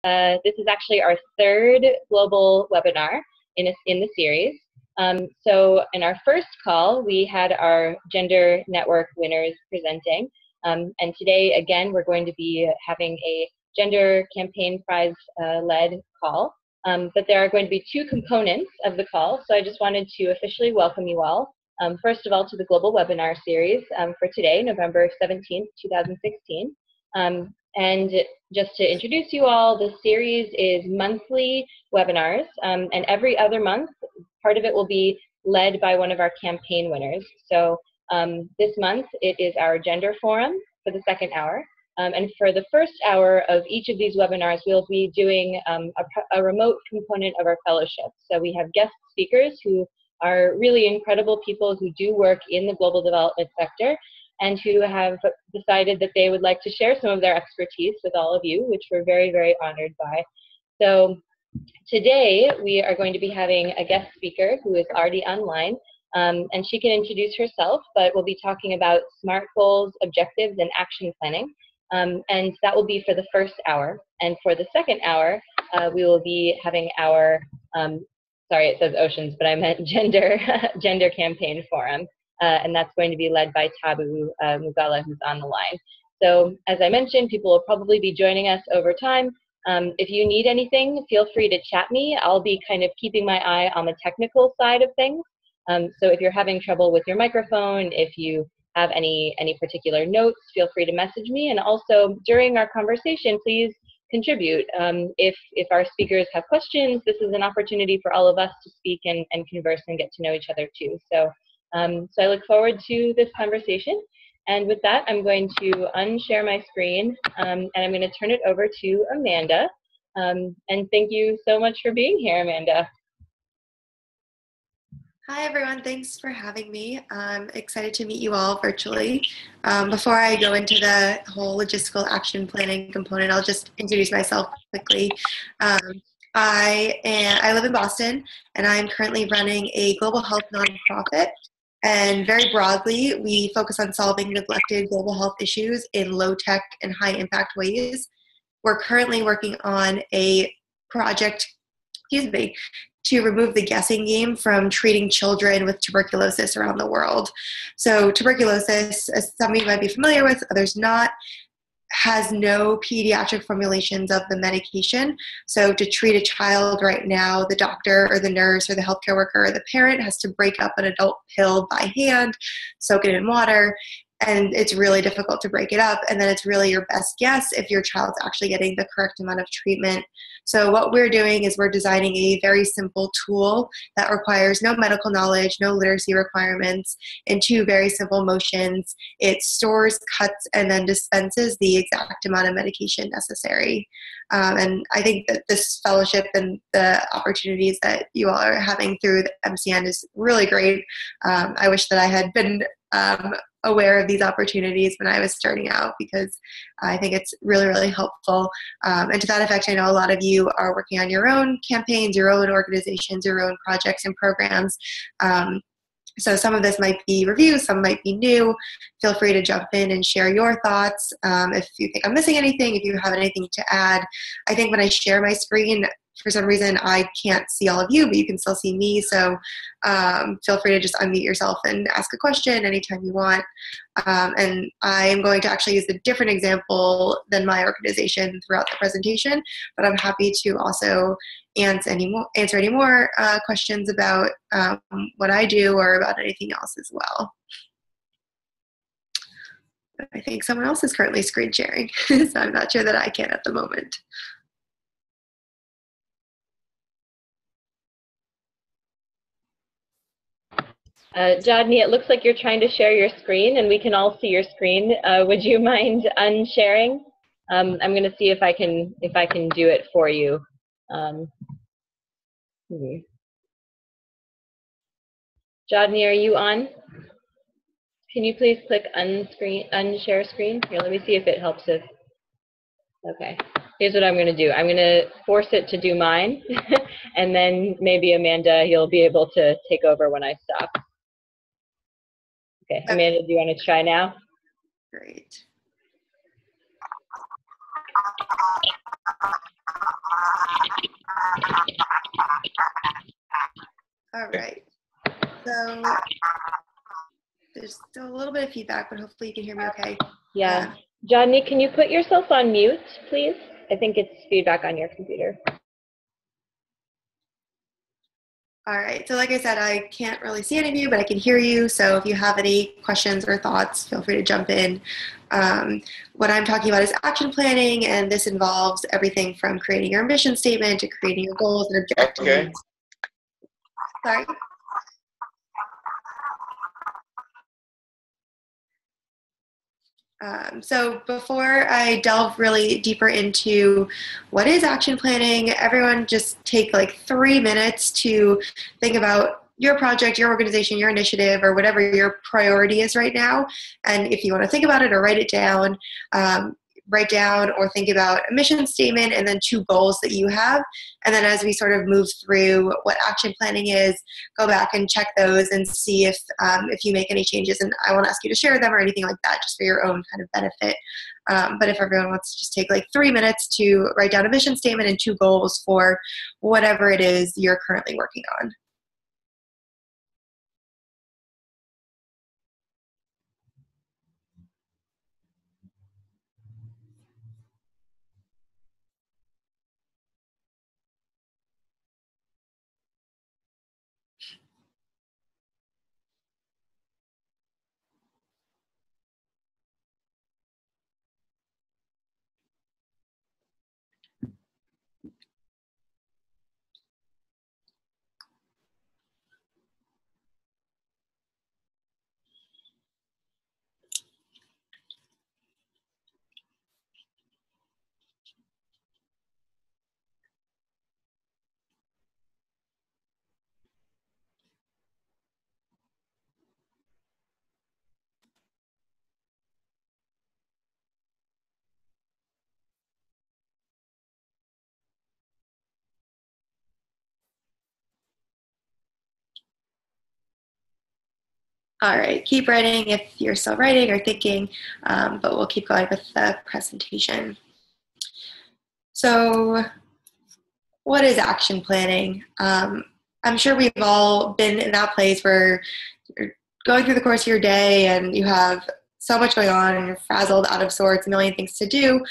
This is actually our third global webinar in the series. So in our first call, we had our gender network winners presenting. And today, again, we're going to be having a gender campaign prize led call. But there are going to be two components of the call. So I just wanted to officially welcome you all. First of all, to the global webinar series for today, November 17th, 2016. And just to introduce you all, the series is monthly webinars, and every other month, part of it will be led by one of our campaign winners. So this month, it is our gender forum for the second hour. And for the first hour of each of these webinars, we'll be doing a remote component of our fellowship. So we have guest speakers who are really incredible people who do work in the global development sector and who have decided that they would like to share some of their expertise with all of you, which we're very, very honored by. So today, we are going to be having a guest speaker who is already online, and she can introduce herself, but we'll be talking about SMART goals, objectives, and action planning. And that will be for the first hour. And for the second hour, we will be having our, sorry, it says oceans, but I meant gender campaign forum. And that's going to be led by Tabu Mugala, who's on the line. So as I mentioned, people will probably be joining us over time. If you need anything, feel free to chat me. I'll be kind of keeping my eye on the technical side of things. So if you're having trouble with your microphone, if you have any particular notes, feel free to message me. And also during our conversation, please contribute. If our speakers have questions, this is an opportunity for all of us to speak and converse and get to know each other too. So I look forward to this conversation. And with that, I'm going to unshare my screen, and I'm going to turn it over to Amanda. And thank you so much for being here, Amanda. Hi, everyone. Thanks for having me. I'm excited to meet you all virtually. Before I go into the whole logistical action planning component, I'll just introduce myself quickly. I live in Boston, and I'm currently running a global health nonprofit. And very broadly, we focus on solving neglected global health issues in low-tech and high-impact ways. We're currently working on a project, to remove the guessing game from treating children with tuberculosis around the world. So tuberculosis, as some of you might be familiar with, others not, has no pediatric formulations of the medication. So to treat a child right now, the doctor or the nurse or the healthcare worker or the parent has to break up an adult pill by hand, soak it in water, and it's really difficult to break it up. And then it's really your best guess if your child's actually getting the correct amount of treatment. So what we're doing is we're designing a very simple tool that requires no medical knowledge, no literacy requirements, and two very simple motions. It stores, cuts, and then dispenses the exact amount of medication necessary. And I think that this fellowship and the opportunities that you all are having through the MCN is really great. I wish that I had been aware of these opportunities when I was starting out, because I think it's really, really helpful. And to that effect, I know a lot of you are working on your own campaigns, your own organizations, your own projects and programs. So some of this might be reviews, some might be new. Feel free to jump in and share your thoughts. If you think I'm missing anything, if you have anything to add. I think when I share my screen, for some reason, I can't see all of you, but you can still see me. So feel free to just unmute yourself and ask a question anytime you want. And I am going to actually use a different example than my organization throughout the presentation, but I'm happy to also answer any more questions about what I do or about anything else as well. I think someone else is currently screen sharing, so I'm not sure that I can at the moment. Jodney, it looks like you're trying to share your screen, and we can all see your screen. Would you mind unsharing? I'm going to see if I can do it for you. Jodney, are you on? Can you please click unshare screen? Here, let me see if it helps us. Okay. Here's what I'm going to do. I'm going to force it to do mine, and then maybe Amanda, you'll be able to take over when I stop. Okay, Amanda, do you want to try now? Great. All right. So there's still a little bit of feedback, but hopefully you can hear me okay. Yeah. Johnny, can you put yourself on mute, please? I think it's feedback on your computer. All right. So like I said, I can't really see any of you, but I can hear you. So if you have any questions or thoughts, feel free to jump in. What I'm talking about is action planning, and this involves everything from creating your mission statement to creating your goals and objectives. Okay. Sorry. So before I delve really deeper into what is action planning, everyone just take like 3 minutes to think about your project, your organization, your initiative, or whatever your priority is right now. And if you want to think about it or write down or think about a mission statement and then 2 goals that you have. And then as we sort of move through what action planning is, go back and check those and see if you make any changes. And I won't ask you to share them or anything like that, just for your own kind of benefit. But if everyone wants to just take like 3 minutes to write down a mission statement and 2 goals for whatever it is you're currently working on. All right, keep writing if you're still writing or thinking, but we'll keep going with the presentation. So what is action planning? I'm sure we've all been in that place where you're going through the course of your day and you have so much going on and you're frazzled, out of sorts, a million things to do,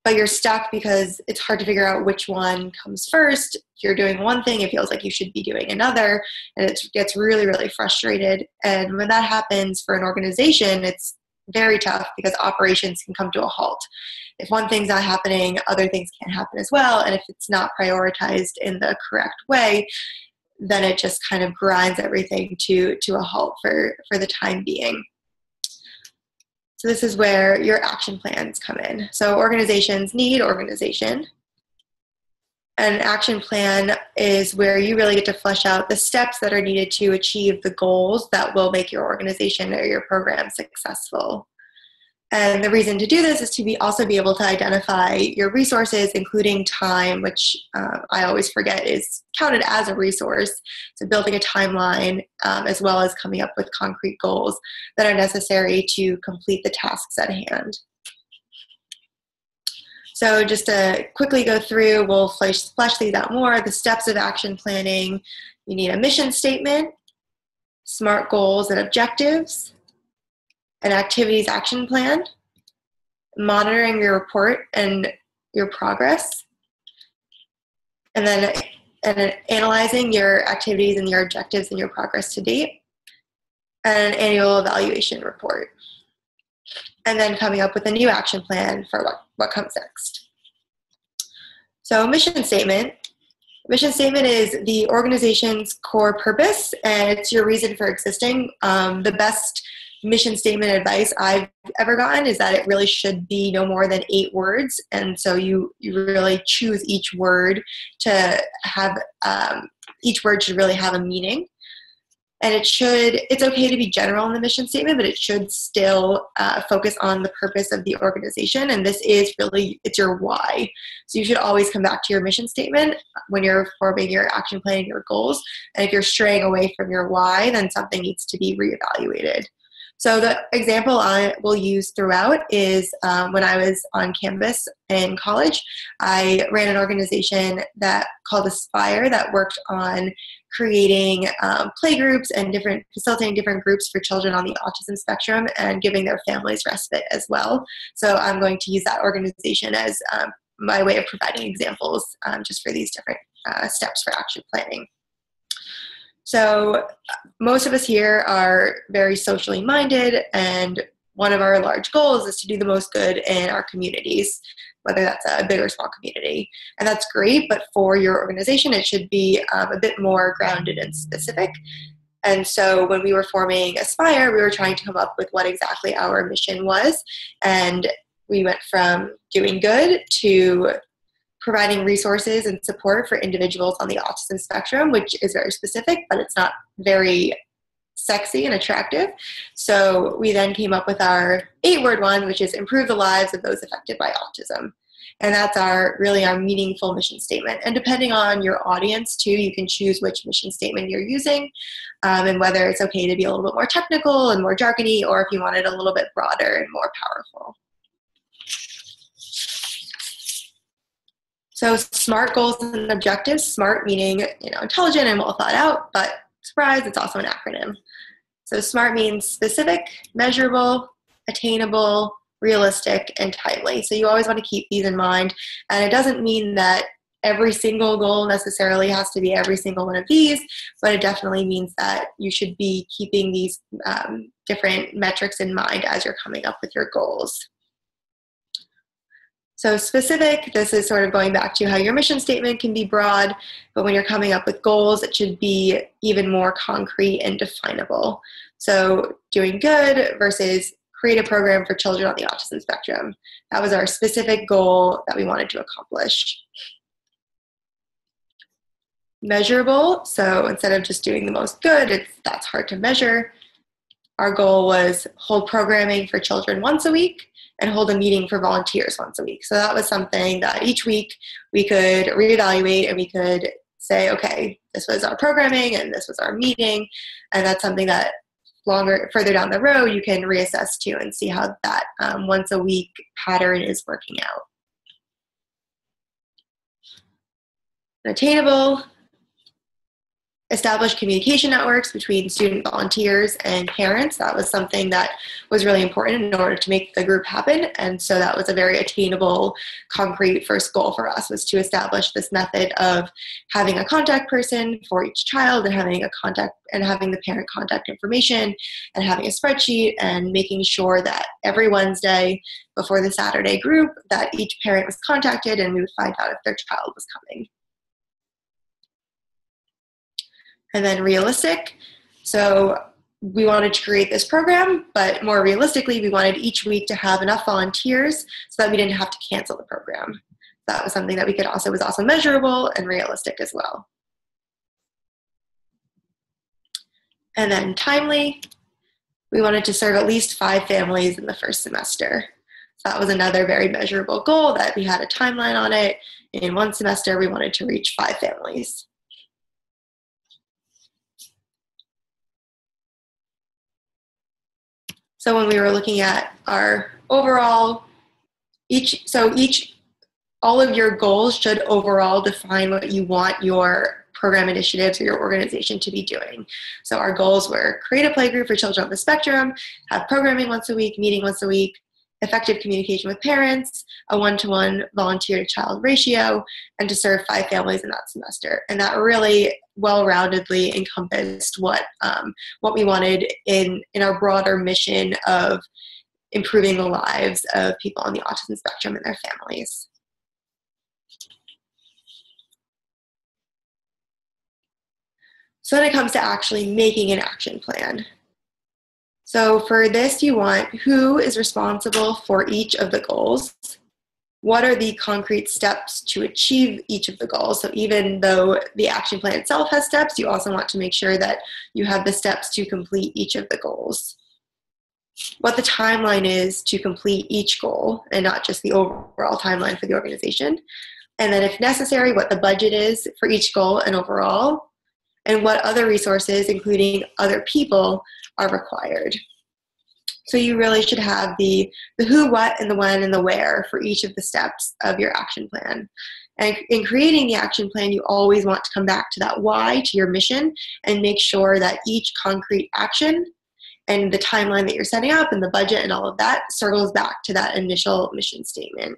but you're stuck because it's hard to figure out which one comes first. You're doing one thing, it feels like you should be doing another, and it gets really, really frustrated. And when that happens for an organization, it's very tough because operations can come to a halt. If one thing's not happening, other things can't happen as well. And if it's not prioritized in the correct way, then it just kind of grinds everything to a halt for the time being. So this is where your action plans come in. So organizations need organization. An action plan is where you really get to flesh out the steps that are needed to achieve the goals that will make your organization or your program successful. And the reason to do this is to also be able to identify your resources, including time, which I always forget is counted as a resource. So building a timeline, as well as coming up with concrete goals that are necessary to complete the tasks at hand. So just to quickly go through, we'll flesh these out more. The steps of action planning: you need a mission statement, SMART goals and objectives, an activities action plan, monitoring your report and your progress, and then analyzing your activities and your objectives and your progress to date, and an annual evaluation report. And then coming up with a new action plan for what comes next. So mission statement. Mission statement is the organization's core purpose, and it's your reason for existing. The best mission statement advice I've ever gotten is that it really should be no more than 8 words. And so you really choose each word to have, each word should really have a meaning. And it's okay to be general in the mission statement, but it should still focus on the purpose of the organization. And this is really, it's your why. So you should always come back to your mission statement when you're forming your action plan and your goals. And if you're straying away from your why, then something needs to be reevaluated. So the example I will use throughout is when I was on campus in college, I ran an organization that called Aspire that worked on creating playgroups and facilitating different groups for children on the autism spectrum and giving their families respite as well. So I'm going to use that organization as my way of providing examples just for these different steps for action planning. So most of us here are very socially minded, and one of our large goals is to do the most good in our communities, whether that's a big or small community. And that's great, but for your organization, it should be a bit more grounded and specific. And so when we were forming Aspire, we were trying to come up with what exactly our mission was. And we went from doing good to providing resources and support for individuals on the autism spectrum, which is very specific, but it's not very sexy and attractive. So we then came up with our 8-word one, which is improve the lives of those affected by autism. And that's really our meaningful mission statement. And depending on your audience too, you can choose which mission statement you're using, and whether it's okay to be a little bit more technical and more jargony, or if you want it a little bit broader and more powerful. So SMART goals and objectives, SMART meaning, intelligent and well thought out, but surprise, it's also an acronym. So SMART means specific, measurable, attainable, realistic, and timely. So you always want to keep these in mind. And it doesn't mean that every single goal necessarily has to be every single one of these, but it definitely means that you should be keeping these different metrics in mind as you're coming up with your goals. So specific, this is sort of going back to how your mission statement can be broad, but when you're coming up with goals, it should be even more concrete and definable. So doing good versus create a program for children on the autism spectrum. That was our specific goal that we wanted to accomplish. Measurable, so instead of just doing the most good, that's hard to measure. Our goal was hold programming for children once a week and hold a meeting for volunteers once a week. So that was something that each week we could reevaluate and we could say, okay, this was our programming and this was our meeting. And that's something that further down the road, you can reassess too and see how that once a week pattern is working out. Attainable. Establish communication networks between student volunteers and parents. That was something that was really important in order to make the group happen. And so that was a very attainable, concrete first goal for us, was to establish this method of having a contact person for each child and having the parent contact information and having a spreadsheet and making sure that every Wednesday before the Saturday group that each parent was contacted and we would find out if their child was coming. And then realistic. So we wanted to create this program, but more realistically, we wanted each week to have enough volunteers so that we didn't have to cancel the program. That was something that was also measurable and realistic as well. And then timely. We wanted to serve at least 5 families in the first semester. So that was another very measurable goal, that we had a timeline on it. In one semester, we wanted to reach 5 families. So when we were looking at our overall, all of your goals should overall define what you want your program initiatives or your organization to be doing. So our goals were create a playgroup for children on the spectrum, have programming once a week, meeting once a week, effective communication with parents, a 1-to-1 volunteer-to-child ratio, and to serve 5 families in that semester. And that really well-roundedly encompassed what we wanted in our broader mission of improving the lives of people on the autism spectrum and their families. So then it comes to actually making an action plan. So for this, you want who is responsible for each of the goals. What are the concrete steps to achieve each of the goals? So even though the action plan itself has steps, you also want to make sure that you have the steps to complete each of the goals. What the timeline is to complete each goal, and not just the overall timeline for the organization. And then if necessary, what the budget is for each goal and overall, and what other resources, including other people, are required. So you really should have the who, what, and the when, and the where for each of the steps of your action plan. And in creating the action plan, you always want to come back to that why, to your mission, and make sure that each concrete action and the timeline that you're setting up and the budget and all of that circles back to that initial mission statement.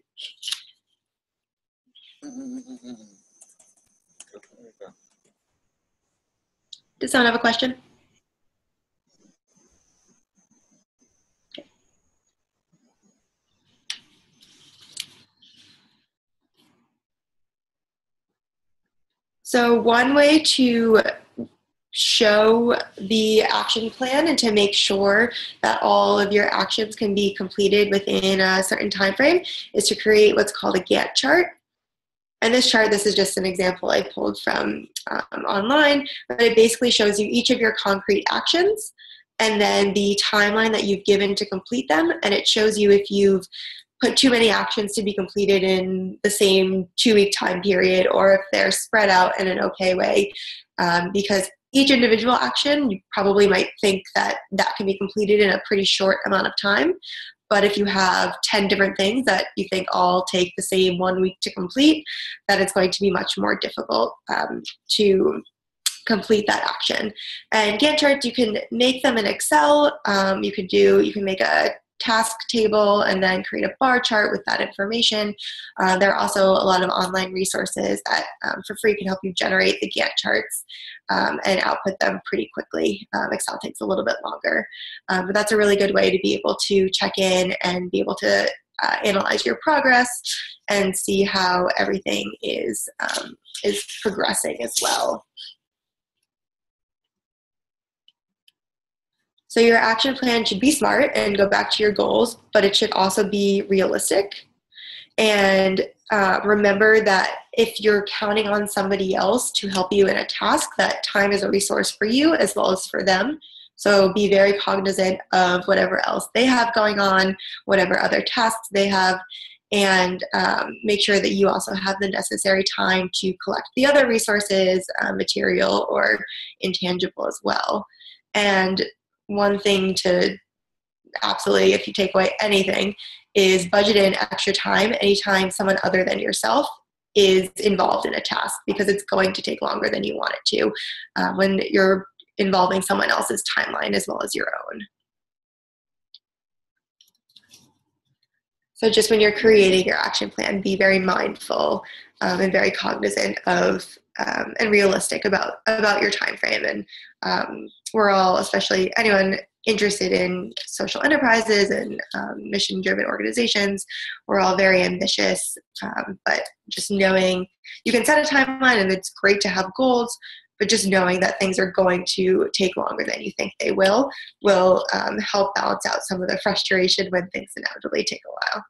Does someone have a question? Okay. So one way to show the action plan and to make sure that all of your actions can be completed within a certain time frame is to create what's called a Gantt chart. And this chart, this is just an example I pulled from online, but it basically shows you each of your concrete actions and then the timeline that you've given to complete them. And it shows you if you've put too many actions to be completed in the same 2-week time period, or if they're spread out in an okay way. Because each individual action, you probably might think that that can be completed in a pretty short amount of time. But if you have 10 different things that you think all take the same 1 week to complete, then it's going to be much more difficult to complete that action. And Gantt charts, you can make them in Excel. You can make a task table and then create a bar chart with that information. There are also a lot of online resources that for free can help you generate the Gantt charts and output them pretty quickly. Excel takes a little bit longer, but that's a really good way to be able to check in and be able to analyze your progress and see how everything is progressing as well. So your action plan should be smart and go back to your goals, but it should also be realistic. And remember that if you're counting on somebody else to help you in a task, that time is a resource for you as well as for them. So be very cognizant of whatever else they have going on, whatever other tasks they have, and make sure that you also have the necessary time to collect the other resources, material or intangible as well. And one thing to absolutely, if you take away anything, is budget in extra time anytime someone other than yourself is involved in a task, because it's going to take longer than you want it to when you're involving someone else's timeline as well as your own. So just when you're creating your action plan, be very mindful and very cognizant of and realistic about your time frame. And we're all, especially anyone interested in social enterprises and mission-driven organizations, we're all very ambitious, but just knowing you can set a timeline and it's great to have goals, but just knowing that things are going to take longer than you think they will help balance out some of the frustration when things inevitably take a while.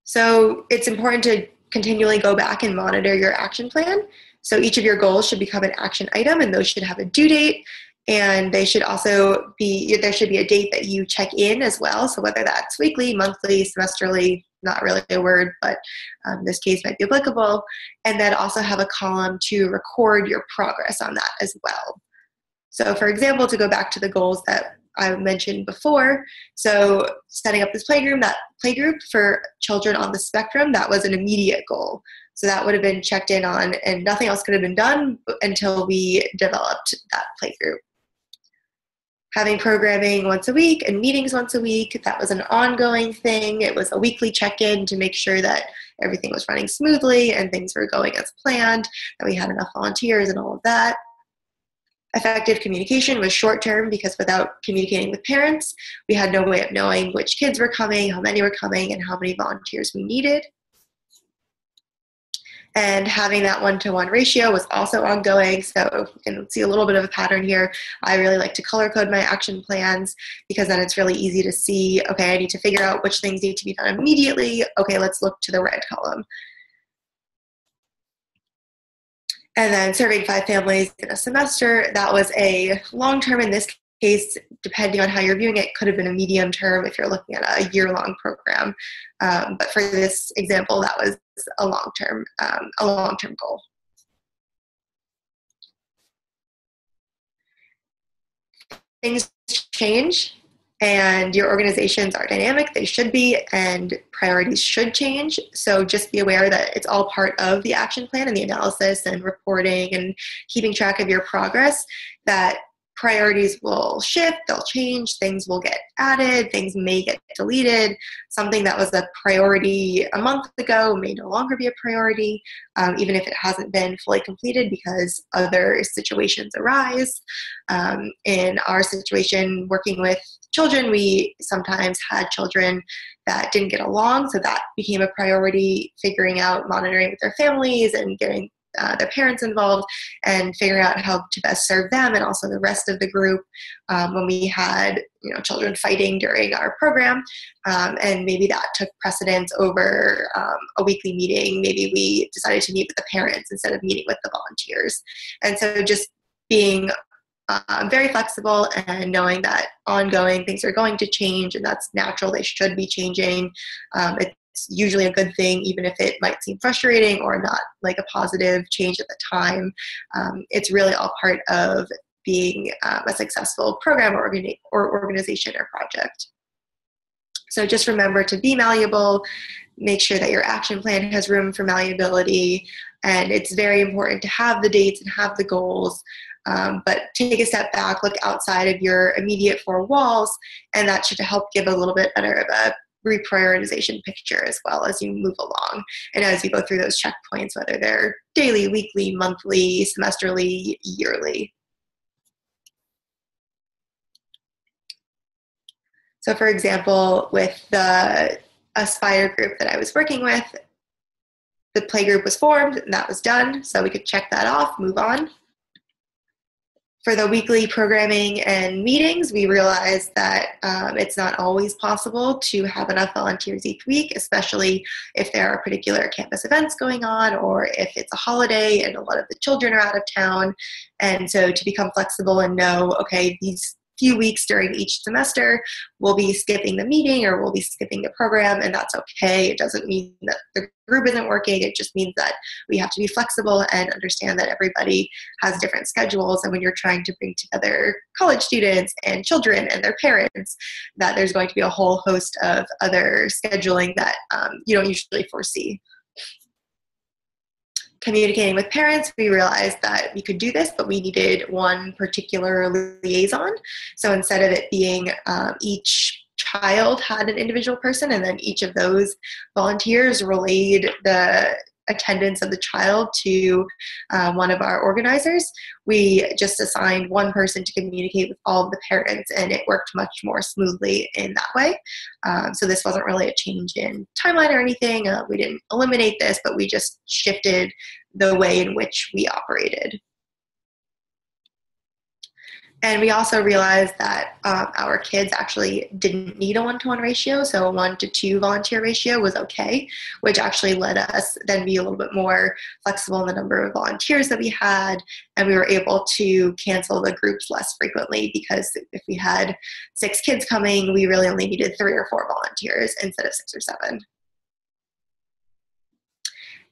So it's important to continually go back and monitor your action plan. So each of your goals should become an action item, and those should have a due date. And they should also there should be a date that you check in as well. So whether that's weekly, monthly, semesterly, not really a word, but this case might be applicable. And then also have a column to record your progress on that as well. So for example, to go back to the goals that I mentioned before, so setting up this playgroup for children on the spectrum, that was an immediate goal. So that would have been checked in on, and nothing else could have been done until we developed that playgroup. Having programming once a week and meetings once a week, that was an ongoing thing. It was a weekly check-in to make sure that everything was running smoothly and things were going as planned, that we had enough volunteers and all of that. Effective communication was short-term, because without communicating with parents, we had no way of knowing which kids were coming, how many were coming, and how many volunteers we needed. And having that one-to-one ratio was also ongoing. So you can see a little bit of a pattern here. I really like to color code my action plans, because then it's really easy to see, okay, I need to figure out which things need to be done immediately. Okay, let's look to the red column. And then serving 5 families in a semester, that was a long-term. In this case, depending on how you're viewing it, could have been a medium term if you're looking at a year-long program. But for this example, that was a long-term goal. things change and your organizations are dynamic, they should be, and priorities should change. So just be aware that it's all part of the action plan and the analysis and reporting and keeping track of your progress, that priorities will shift, they'll change, things will get added, things may get deleted. Something that was a priority a month ago may no longer be a priority, even if it hasn't been fully completed because other situations arise. In our situation, working with children, we sometimes had children that didn't get along, so that became a priority, figuring out monitoring with their families and getting their parents involved and figuring out how to best serve them and also the rest of the group. When we had children fighting during our program, and maybe that took precedence over a weekly meeting, maybe we decided to meet with the parents instead of meeting with the volunteers. And so just being very flexible and knowing that ongoing things are going to change, and that's natural, they should be changing. It's usually a good thing, even if it might seem frustrating or not like a positive change at the time. It's really all part of being a successful program or organization or project. So just remember to be malleable, make sure that your action plan has room for malleability, and it's very important to have the dates and have the goals, but take a step back, look outside of your immediate four walls, and that should help give a little bit better of a reprioritization picture as well as you move along and as you go through those checkpoints, whether they're daily, weekly, monthly, semesterly, yearly. So for example, with the Aspire group that I was working with, the play group was formed and that was done, so we could check that off, move on. For the weekly programming and meetings, we realized that it's not always possible to have enough volunteers each week, especially if there are particular campus events going on or if it's a holiday and a lot of the children are out of town. And so to become flexible and know, okay, these few weeks during each semester, we'll be skipping the meeting or we'll be skipping the program, and that's okay. It doesn't mean that the group isn't working. It just means that we have to be flexible and understand that everybody has different schedules, and when you're trying to bring together college students and children and their parents, that there's going to be a whole host of other scheduling that you don't usually foresee. Communicating with parents, we realized that we could do this, but we needed one particular liaison. So instead of it being each child had an individual person, and then each of those volunteers relayed the attendance of the child to one of our organizers, we just assigned one person to communicate with all of the parents, and it worked much more smoothly in that way. So this wasn't really a change in timeline or anything. We didn't eliminate this, but we just shifted the way in which we operated. And we also realized that our kids actually didn't need a 1-to-1 ratio, so a 1-to-2 volunteer ratio was okay, which actually let us then be a little bit more flexible in the number of volunteers that we had, and we were able to cancel the groups less frequently, because if we had 6 kids coming, we really only needed 3 or 4 volunteers instead of 6 or 7.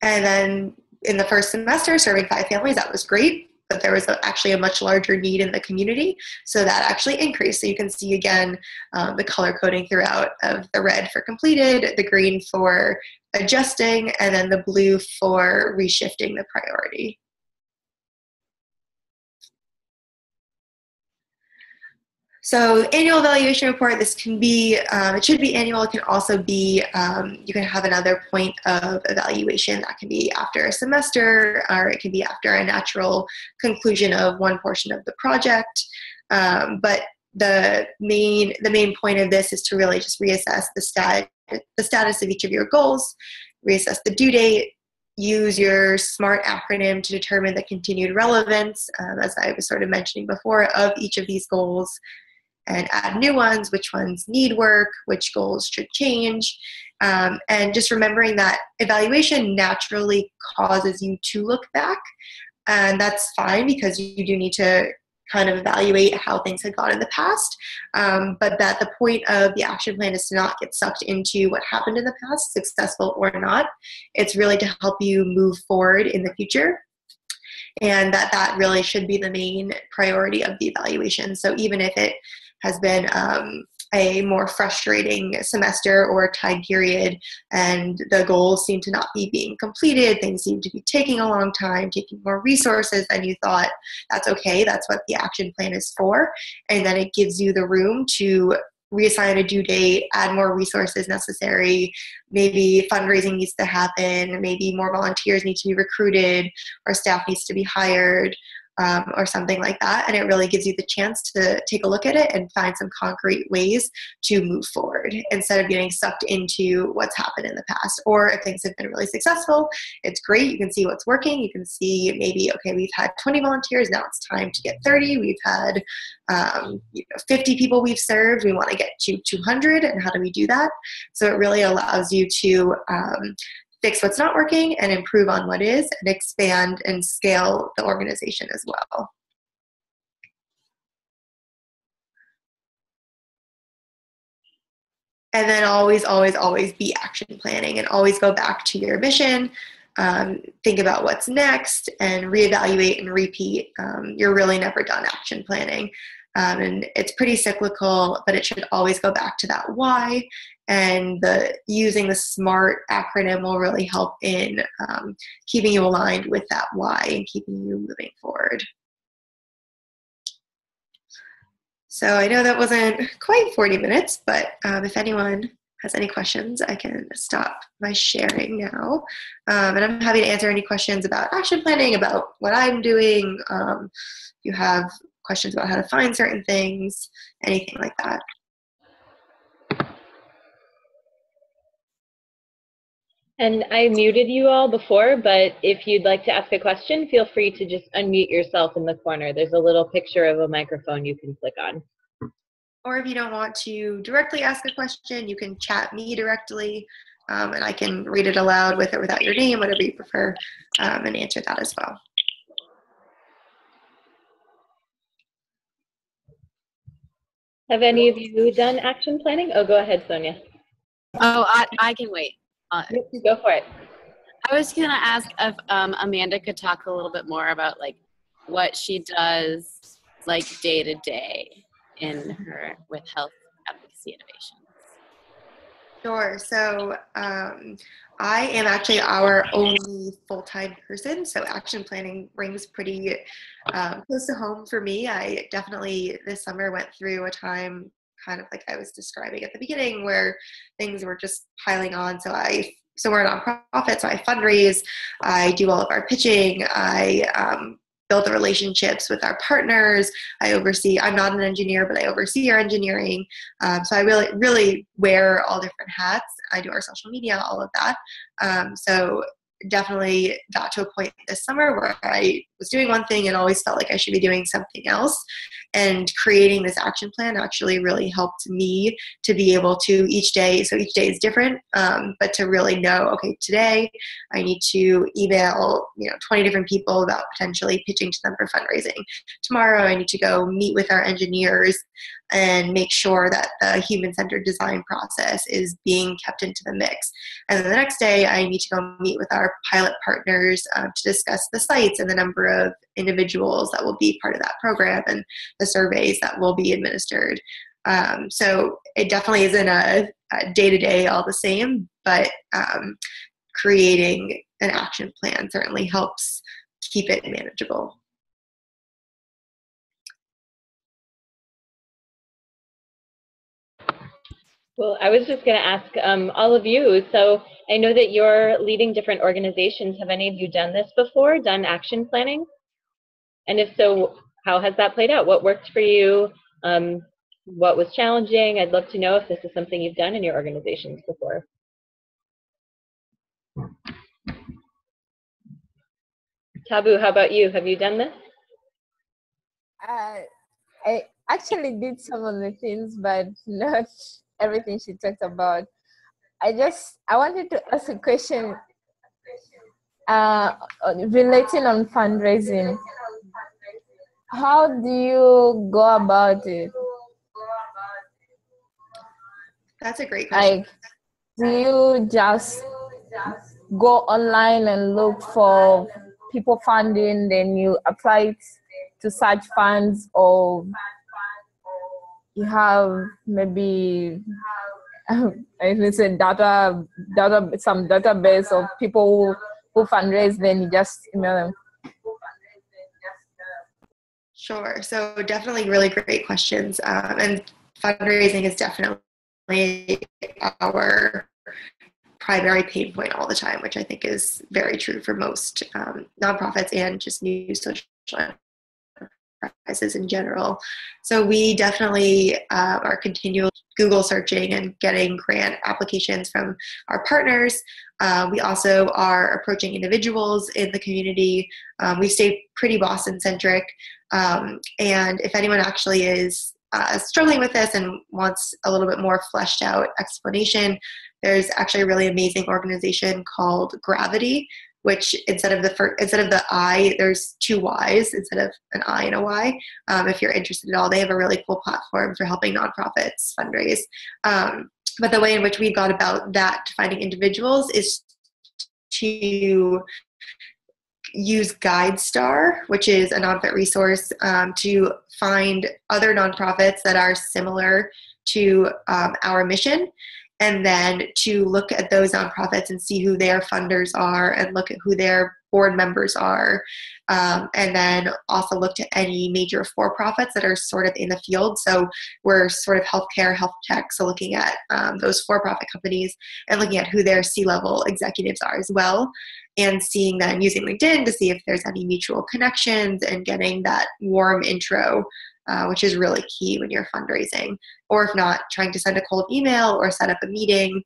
And then in the first semester, serving 5 families, that was great. But there was actually a much larger need in the community, so that actually increased. So you can see again the color coding throughout of the red for completed, the green for adjusting, and then the blue for reshifting the priority. So annual evaluation report, this can be, it should be annual. It can also be, you can have another point of evaluation that can be after a semester, or it can be after a natural conclusion of one portion of the project. But the main point of this is to really just reassess the status of each of your goals, reassess the due date, use your SMART acronym to determine the continued relevance, as I was sort of mentioning before, of each of these goals, and add new ones, which ones need work, which goals should change. And just remembering that evaluation naturally causes you to look back, and that's fine because you do need to kind of evaluate how things had gone in the past, but that the point of the action plan is to not get sucked into what happened in the past, successful or not. It's really to help you move forward in the future. and that really should be the main priority of the evaluation. So even if it has been a more frustrating semester or time period and the goals seem to not be being completed, things seem to be taking a long time, taking more resources than you thought, that's okay. That's what the action plan is for. And then it gives you the room to reassign a due date, add more resources necessary, maybe fundraising needs to happen, maybe more volunteers need to be recruited, or staff needs to be hired, or something like that. And it really gives you the chance to take a look at it and find some concrete ways to move forward instead of getting sucked into what's happened in the past. Or if things have been really successful, it's great. You can see what's working. You can see maybe, okay, we've had 20 volunteers. Now it's time to get 30. We've had 50 people we've served. We want to get to 200. And how do we do that? So it really allows you to fix what's not working and improve on what is, and expand and scale the organization as well. And then always, always, always be action planning and always go back to your mission. Think about what's next and reevaluate and repeat. You're really never done action planning. And it's pretty cyclical, but it should always go back to that why. And using the SMART acronym will really help in keeping you aligned with that why and keeping you moving forward. So I know that wasn't quite 40 minutes, but if anyone has any questions, I can stop my sharing now. And I'm happy to answer any questions about action planning, about what I'm doing. If you have questions about how to find certain things, anything like that. And I muted you all before, but if you'd like to ask a question, feel free to just unmute yourself in the corner. There's a little picture of a microphone you can click on. Or if you don't want to directly ask a question, you can chat me directly, and I can read it aloud with or without your name, whatever you prefer, and answer that as well. Have any of you done action planning? Oh, go ahead, Sonia. Oh, I can wait. Go for it. I was going to ask if Amanda could talk a little bit more about like what she does like day to day in her with health advocacy innovations. Sure. So I am actually our only full-time person, so action planning rings pretty close to home for me. I definitely this summer went through a time kind of like I was describing at the beginning where things were just piling on. So we're a nonprofit, so I fundraise, I do all of our pitching, I build the relationships with our partners, I'm not an engineer, but I oversee our engineering. So I really wear all different hats. I do our social media, all of that. So definitely got to a point this summer where I was doing one thing and always felt like I should be doing something else. And creating this action plan actually really helped me to be able to each day is different, but to really know, okay, today I need to email 20 different people about potentially pitching to them for fundraising. Tomorrow I need to go meet with our engineers and make sure that the human-centered design process is being kept into the mix. And then the next day I need to go meet with our pilot partners to discuss the sites and the number of individuals that will be part of that program and the surveys that will be administered. So it definitely isn't a day-to-day all the same, but creating an action plan certainly helps keep it manageable. Well, I was just going to ask all of you, so I know that you're leading different organizations. Have any of you done this before, done action planning? And if so, how has that played out? What worked for you? What was challenging? I'd love to know if this is something you've done in your organizations before. Tabu, how about you? Have you done this? I actually did some of the things, but not everything she talked about. I wanted to ask a question relating on fundraising. How do you go about it? That's a great question. Like, do you just go online and look for people funding, then you apply to such funds, or you have maybe it's a some database of people who fundraise, then you just email them. Sure. So definitely really great questions. And fundraising is definitely our primary pain point all the time, which I think is very true for most nonprofits and just new social enterprises in general. So we definitely are continually Google searching and getting grant applications from our partners. We also are approaching individuals in the community. We stay pretty Boston-centric. And if anyone actually is struggling with this and wants a little bit more fleshed out explanation, there's actually a really amazing organization called Gravity, which instead of the I, there's two Y's instead of an I and a Y. If you're interested at all, they have a really cool platform for helping nonprofits fundraise. But the way in which we've gone about that, finding individuals, is to use GuideStar, which is a nonprofit resource, to find other nonprofits that are similar to our mission, and then to look at those nonprofits and see who their funders are and look at who their board members are, and then also look to any major for-profits that are sort of in the field. So we're sort of healthcare, health tech, so looking at those for-profit companies and looking at who their C-level executives are as well, and seeing then using LinkedIn to see if there's any mutual connections and getting that warm intro, which is really key when you're fundraising. Or if not, trying to send a cold email or set up a meeting.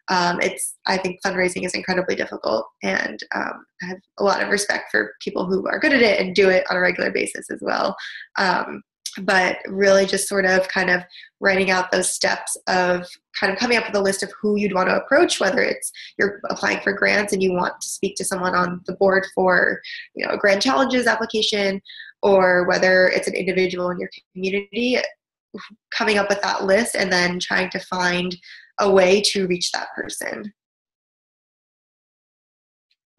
I think fundraising is incredibly difficult, and I have a lot of respect for people who are good at it and do it on a regular basis as well. But really just sort of kind of writing out those steps of kind of coming up with a list of who you'd want to approach, whether it's you're applying for grants and you want to speak to someone on the board for, a Grand Challenges application, or whether it's an individual in your community, coming up with that list and then trying to find a way to reach that person.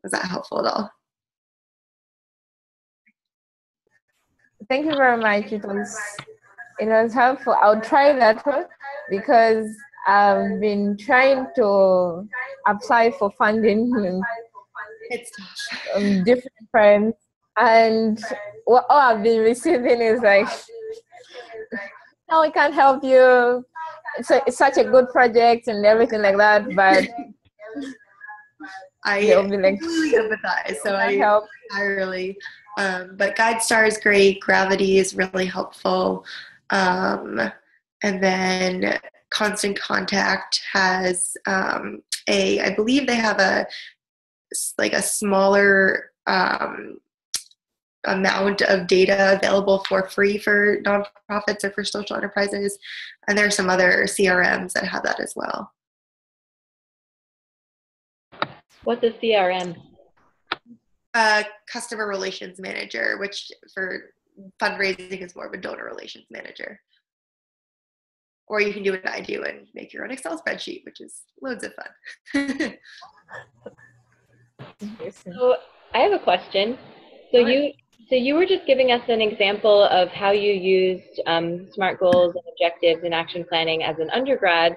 Was that helpful at all? Thank you very much. It was helpful. I'll try that one because I've been trying to apply for funding It's tough. Different friends, and all I've been receiving is like, no, we can't help you. It's such a good project and everything like that, but they'll be like, really empathize. So I really, but GuideStar is great. Gravity is really helpful. And then Constant Contact has I believe they have a smaller amount of data available for free for nonprofits or for social enterprises. And there are some other CRMs that have that as well. What's a CRM? Customer Relations Manager, which for fundraising is more of a donor relations manager. Or you can do what I do and make your own Excel spreadsheet, which is loads of fun. So I have a question. So you were just giving us an example of how you used SMART goals and objectives and action planning as an undergrad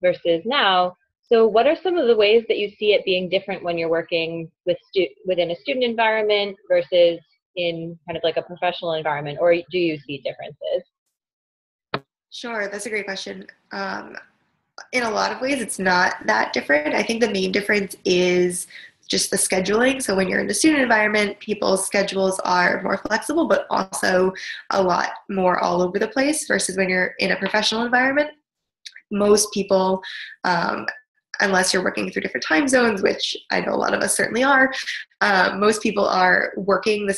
versus now. So what are some of the ways that you see it being different when you're working within a student environment versus in kind of like a professional environment, or do you see differences? Sure, that's a great question. In a lot of ways, it's not that different. I think the main difference is just the scheduling. So when you're in the student environment, people's schedules are more flexible, but also a lot more all over the place, versus when you're in a professional environment. Most people, unless you're working through different time zones, which I know a lot of us certainly are, most people are working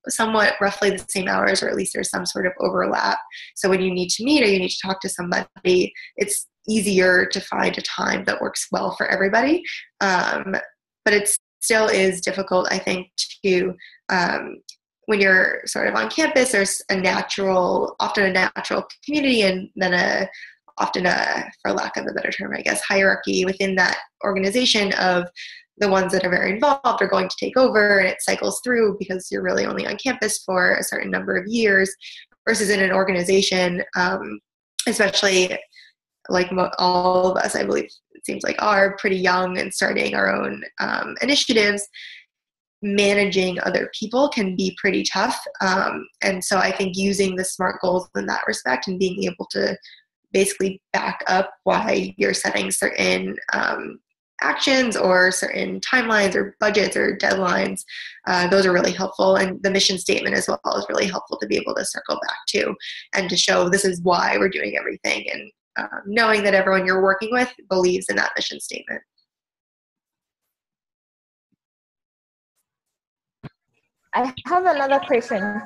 somewhat roughly the same hours, or at least there's some sort of overlap. So when you need to meet or you need to talk to somebody, it's easier to find a time that works well for everybody. But it still is difficult, I think, to when you're sort of on campus, there's often a natural community, and then often a, for lack of a better term, I guess, hierarchy within that organization of the ones that are very involved are going to take over, and it cycles through because you're really only on campus for a certain number of years, versus in an organization, especially like all of us, I believe it seems like, are pretty young and starting our own initiatives. Managing other people can be pretty tough. And so I think using the SMART goals in that respect and being able to basically back up why you're setting certain actions or certain timelines or budgets or deadlines, those are really helpful. And the mission statement as well is really helpful to be able to circle back to and to show this is why we're doing everything, and knowing that everyone you're working with believes in that mission statement. I have another question.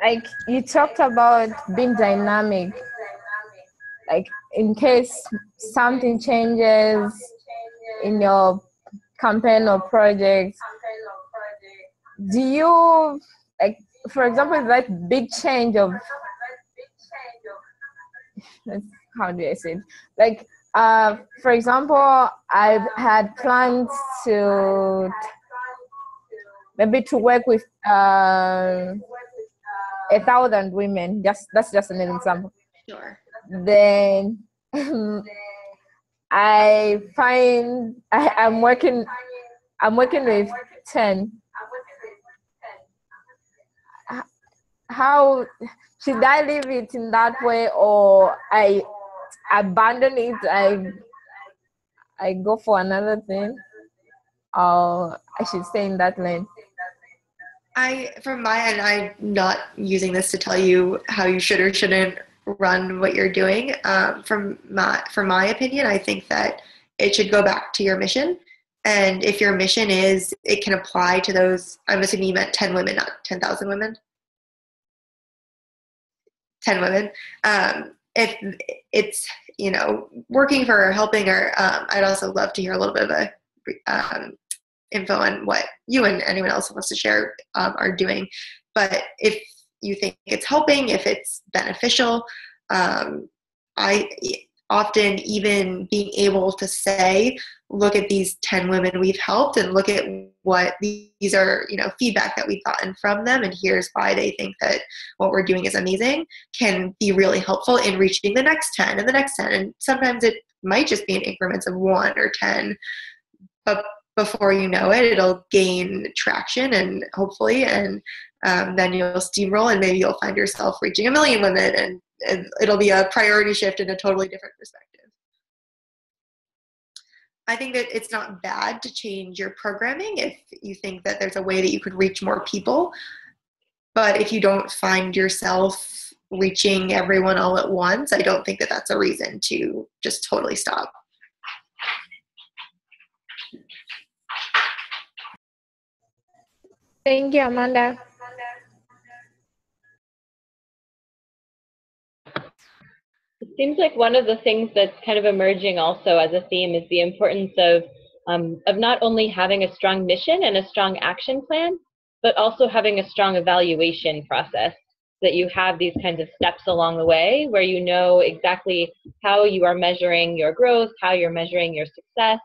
Like, you talked about being dynamic, like in case something changes in your campaign or project, do you, like, for example, that big change of, how do I say it? Like, for example, I had planned to maybe to work with 1,000 women. That's just an example. Sure. Then I find I'm working with 10. How should I leave it in that way, or I abandon it? I go for another thing, or I should stay in that lane? From my end, I'm not using this to tell you how you should or shouldn't run what you're from my opinion, I think that it should go back to your mission. And if your mission is, it can apply to those, I'm assuming you meant 10 women, not 10,000 women. 10 women. If it's, working for or helping, or I'd also love to hear a little bit of info on what you and anyone else who wants to share are doing. But if you think it's helping, if it's beneficial, I often even being able to say, look at these 10 women we've helped and look at what these are, feedback that we've gotten from them, and here's why they think that what we're doing is amazing, can be really helpful in reaching the next 10 and the next 10. And sometimes it might just be in increments of 1 or 10, but before you know it, it'll gain traction, and hopefully, and then you'll steamroll, and maybe you'll find yourself reaching 1 million women, and it'll be a priority shift in a totally different perspective. I think that it's not bad to change your programming if you think that there's a way that you could reach more people. But if you don't find yourself reaching everyone all at once, I don't think that that's a reason to just totally stop. Thank you, Amanda. It seems like one of the things that's kind of emerging also as a theme is the importance of not only having a strong mission and a strong action plan, but also having a strong evaluation process, so that you have these kinds of steps along the way where you know exactly how you are measuring your growth, how you're measuring your success.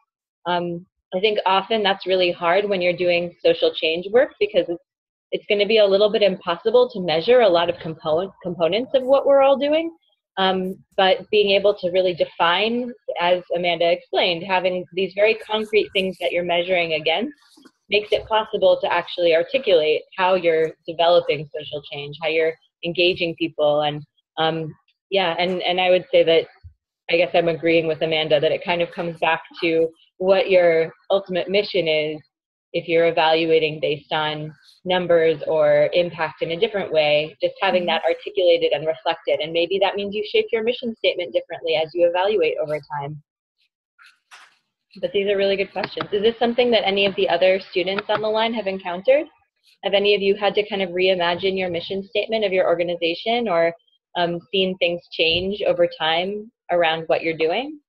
I think often that's really hard when you're doing social change work, because it's going to be a little bit impossible to measure a lot of components of what we're all doing. But being able to really define, as Amanda explained, having these very concrete things that you're measuring against makes it possible to actually articulate how you're developing social change, how you're engaging people. And and I would say that, I guess I'm agreeing with Amanda, that it kind of comes back to what your ultimate mission is if you're evaluating based on numbers or impact in a different way, just having that articulated and reflected. And maybe that means you shape your mission statement differently as you evaluate over time. But these are really good questions. Is this something that any of the other students on the line have encountered? Have any of you had to kind of reimagine your mission statement of your organization, or seen things change over time around what you're doing?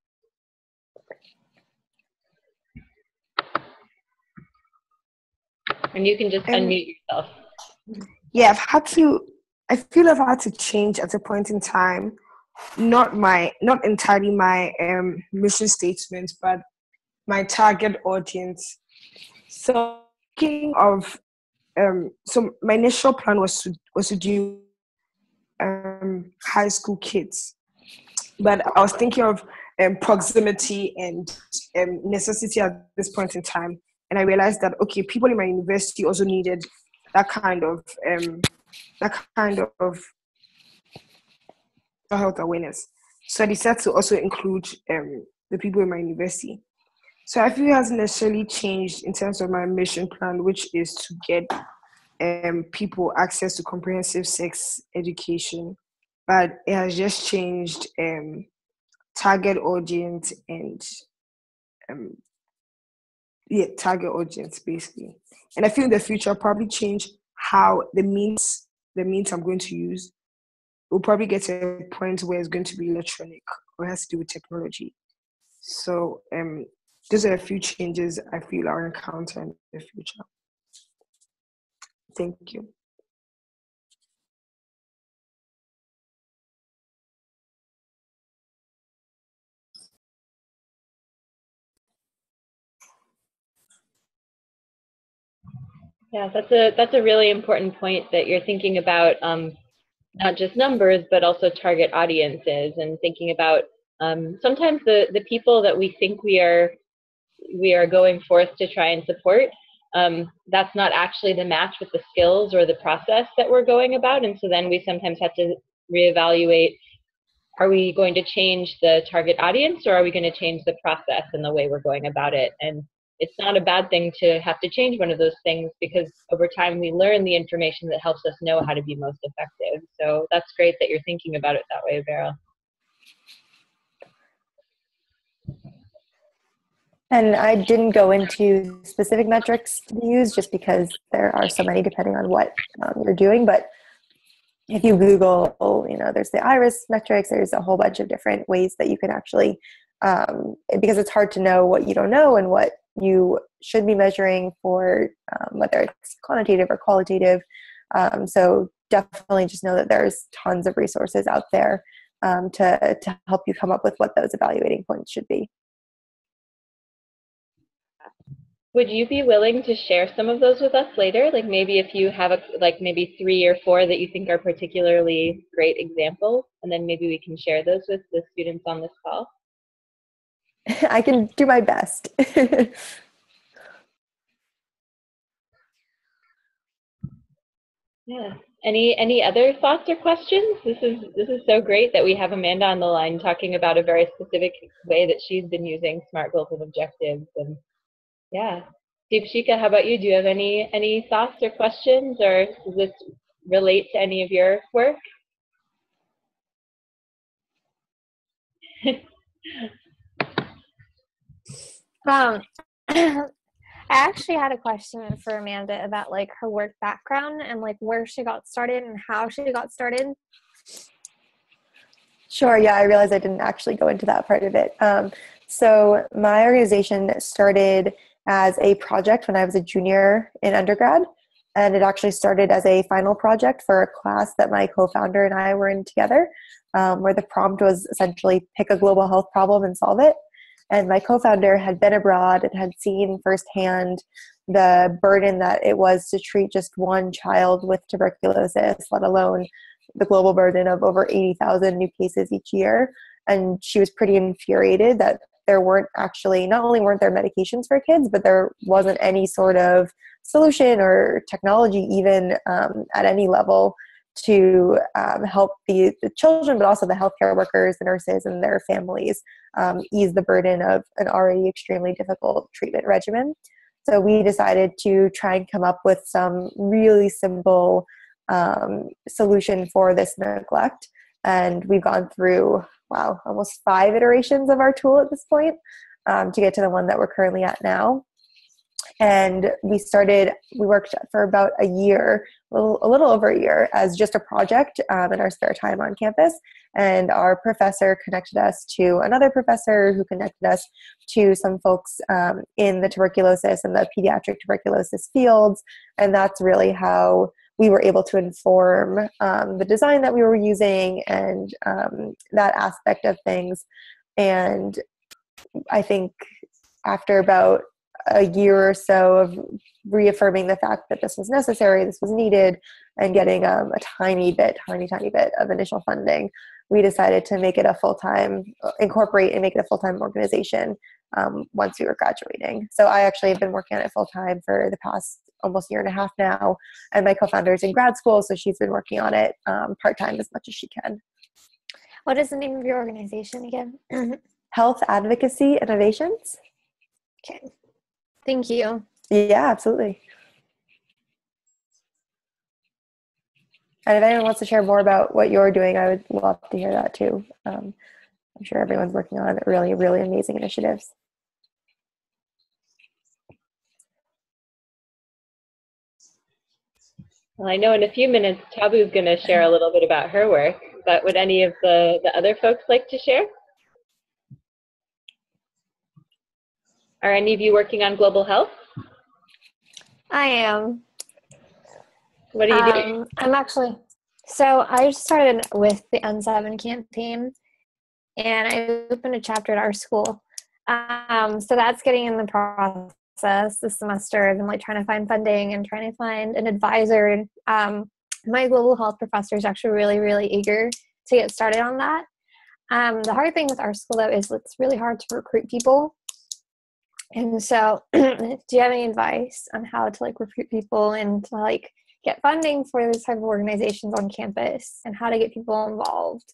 And you can just unmute yourself. Yeah, I feel I've had to change at a point in time, not entirely my mission statement, but my target audience. So thinking of so my initial plan was to do high school kids, but I was thinking of proximity and necessity at this point in time, and I realized that okay, people in my university also needed that kind of health awareness. So I decided to also include the people in my university. So I feel it hasn't necessarily changed in terms of my mission plan, which is to get people access to comprehensive sex education, but it has just changed target audience and target audience basically. And I feel in the future I'll probably change how the means I'm going to use. We'll probably get to a point where it's going to be electronic or has to do with technology. So those are a few changes I feel I'll encounter in the future. Thank you. Yeah, that's a really important point that you're thinking about not just numbers, but also target audiences, and thinking about sometimes the people that we think we are going forth to try and support, that's not actually the match with the skills or the process that we're going about. And so then we sometimes have to reevaluate, are we going to change the target audience, or are we going to change the process and the way we're going about it? And it's not a bad thing to have to change one of those things, because over time we learn the information that helps us know how to be most effective. So that's great that you're thinking about it that way, Vera. And I didn't go into specific metrics to be used just because there are so many depending on what you're doing. But if you Google, there's the iris metrics, there's a whole bunch of different ways that you can actually, because it's hard to know what you don't know and what you should be measuring for, whether it's quantitative or qualitative. So definitely just know that there's tons of resources out there to help you come up with what those evaluating points should be. Would you be willing to share some of those with us later? Like maybe if you have maybe 3 or 4 that you think are particularly great examples, and then maybe we can share those with the students on this call. I can do my best. Yeah. Any other thoughts or questions? This is so great that we have Amanda on the line talking about a very specific way that she's been using SMART goals and objectives. And yeah. Deepshika, how about you? Do you have any thoughts or questions, or does this relate to any of your work? I actually had a question for Amanda about like her work background and like where she got started and how she got started. Sure, yeah, I realized I didn't actually go into that part of it. So my organization started as a project when I was a junior in undergrad, and it actually started as a final project for a class that my co-founder and I were in together, where the prompt was essentially pick a global health problem and solve it. And my co-founder had been abroad and had seen firsthand the burden that it was to treat just one child with tuberculosis, let alone the global burden of over 80,000 new cases each year. And she was pretty infuriated that there weren't actually, not only weren't there medications for kids, but there wasn't any sort of solution or technology even at any level to help the children, but also the healthcare workers, the nurses, and their families ease the burden of an already extremely difficult treatment regimen. So we decided to try and come up with some really simple solution for this neglect. And we've gone through, almost 5 iterations of our tool at this point to get to the one that we're currently at now. And we worked for about a year, a little over a year, as just a project in our spare time on campus. And our professor connected us to another professor who connected us to some folks in the tuberculosis and the pediatric tuberculosis fields. And that's really how we were able to inform the design that we were using and that aspect of things. And I think after about a year or so of reaffirming the fact that this was necessary, this was needed, and getting a tiny bit of initial funding, we decided to make it a full-time, incorporate and make it a full-time organization once we were graduating. So I actually have been working on it full-time for the past almost year and a half now, and my co-founder is in grad school, so she's been working on it part-time as much as she can. What is the name of your organization again? Health Advocacy Innovations. Okay. Thank you. Yeah, absolutely. And if anyone wants to share more about what you're doing, I would love to hear that too. I'm sure everyone's working on really, really amazing initiatives. Well, I know in a few minutes, Tabu's going to share a little bit about her work, but would any of the other folks like to share? Are any of you working on global health? I am. What are you doing? So I started with the N7 campaign, and I opened a chapter at our school. So that's getting in the process this semester. I've been like trying to find funding and trying to find an advisor. My global health professor is actually really, really eager to get started on that. The hard thing with our school though is it's really hard to recruit people. And so do you have any advice on how to like recruit people and to like get funding for this type of organizations on campus and how to get people involved?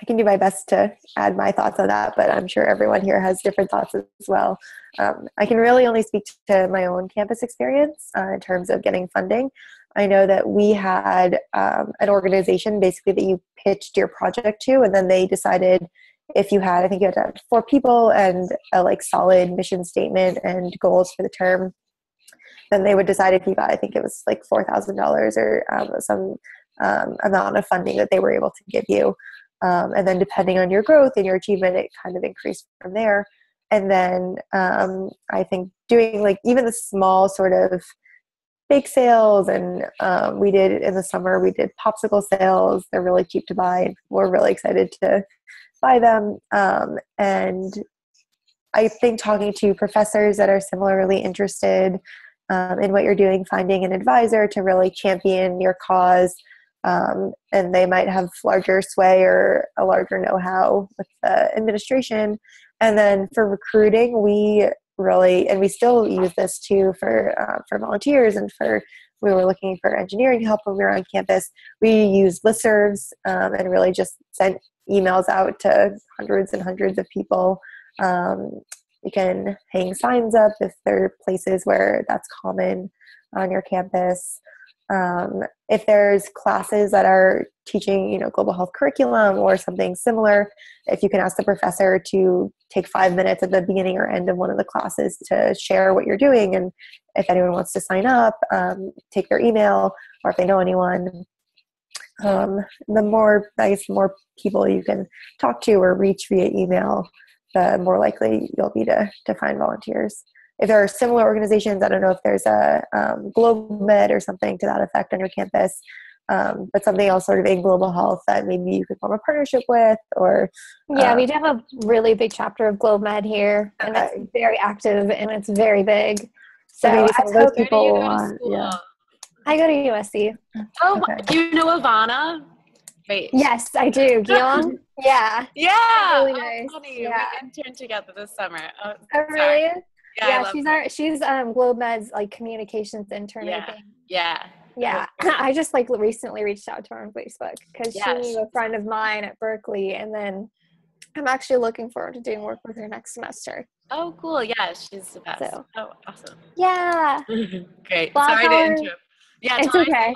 I can do my best to add my thoughts on that, but I'm sure everyone here has different thoughts as well. I can really only speak to my own campus experience in terms of getting funding. I know that we had an organization basically that you pitched your project to, and then they decided if you had, I think you had to have 4 people and a like solid mission statement and goals for the term, then they would decide if you got, I think it was like $4,000 or some amount of funding that they were able to give you. And then depending on your growth and your achievement, it kind of increased from there. And then I think doing like even the small sort of bake sales, and we did in the summer, we did popsicle sales. They're really cheap to buy. We're really excited to buy them. And I think talking to professors that are similarly interested in what you're doing, finding an advisor to really champion your cause. And they might have larger sway or a larger know-how with the administration. And then for recruiting, we really, and we still use this too for volunteers and we were looking for engineering help when we were on campus. We used listservs and really just sent emails out to hundreds and hundreds of people. You can hang signs up if there are places where that's common on your campus. If there's classes that are teaching, global health curriculum or something similar, if you can ask the professor to take 5 minutes at the beginning or end of one of the classes to share what you're doing, and if anyone wants to sign up, take their email, or if they know anyone, the more people you can talk to or reach via email, the more likely you'll be to find volunteers. If there are similar organizations, I don't know if there's a GlobeMed or something to that effect on your campus, but something else sort of in global health that maybe you could form a partnership with, or yeah, we do have a really big chapter of GlobeMed here, and it's very active and it's very big. So maybe some of those people I go to USC. Oh, okay. Do you know Ivana? Wait. Yes, I do. Guillaume? Yeah. Yeah. Really nice. Funny. Yeah. We interned together this summer. Oh, really? Yeah, she's GlobeMed's like communications intern, I think. Yeah. Yeah. I just like recently reached out to her on Facebook because she knew a friend of mine at Berkeley, and then I'm actually looking forward to doing work with her next semester. Oh, cool. Yeah, she's the best. So, oh, awesome. Yeah. Great. Sorry to interrupt. Yeah, it's okay.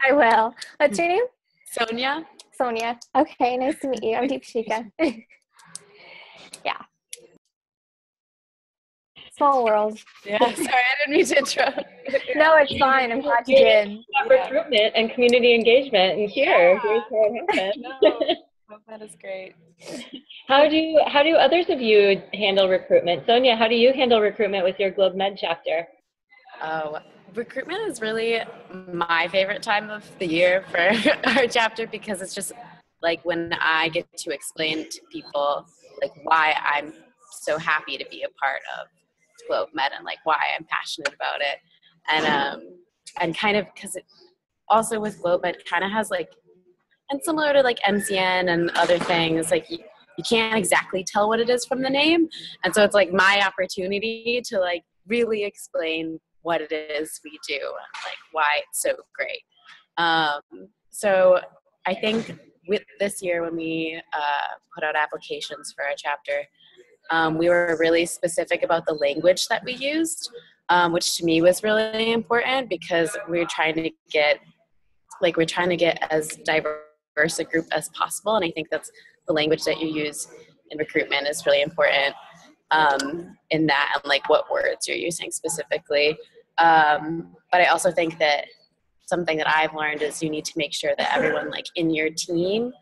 I will. What's your name? Sonia. Sonia. Okay, nice to meet you. I'm Deepshika. Yeah. Small world. Yeah, sorry, I didn't mean to interrupt. No, it's fine. I'm glad you did. Recruitment and community engagement, and here's how it happened. No, that is great. How do others of you handle recruitment? Sonia, how do you handle recruitment with your GlobeMed chapter? Oh, recruitment is really my favorite time of the year for our chapter because it's just like when I get to explain to people like why I'm so happy to be a part of Globe Med and like why I'm passionate about it. And kind of because it also with Globe Med kind of has like, and similar to like MCN and other things, like you can't exactly tell what it is from the name. And so it's like my opportunity to like really explain what it is we do and like why it's so great. So I think with this year when we put out applications for our chapter, we were really specific about the language that we used, which to me was really important because we're trying to get as diverse a group as possible. And I think that's the language that you use in recruitment is really important in that, and like what words you're using specifically. But I also think that something that I've learned is you need to make sure that everyone like in your team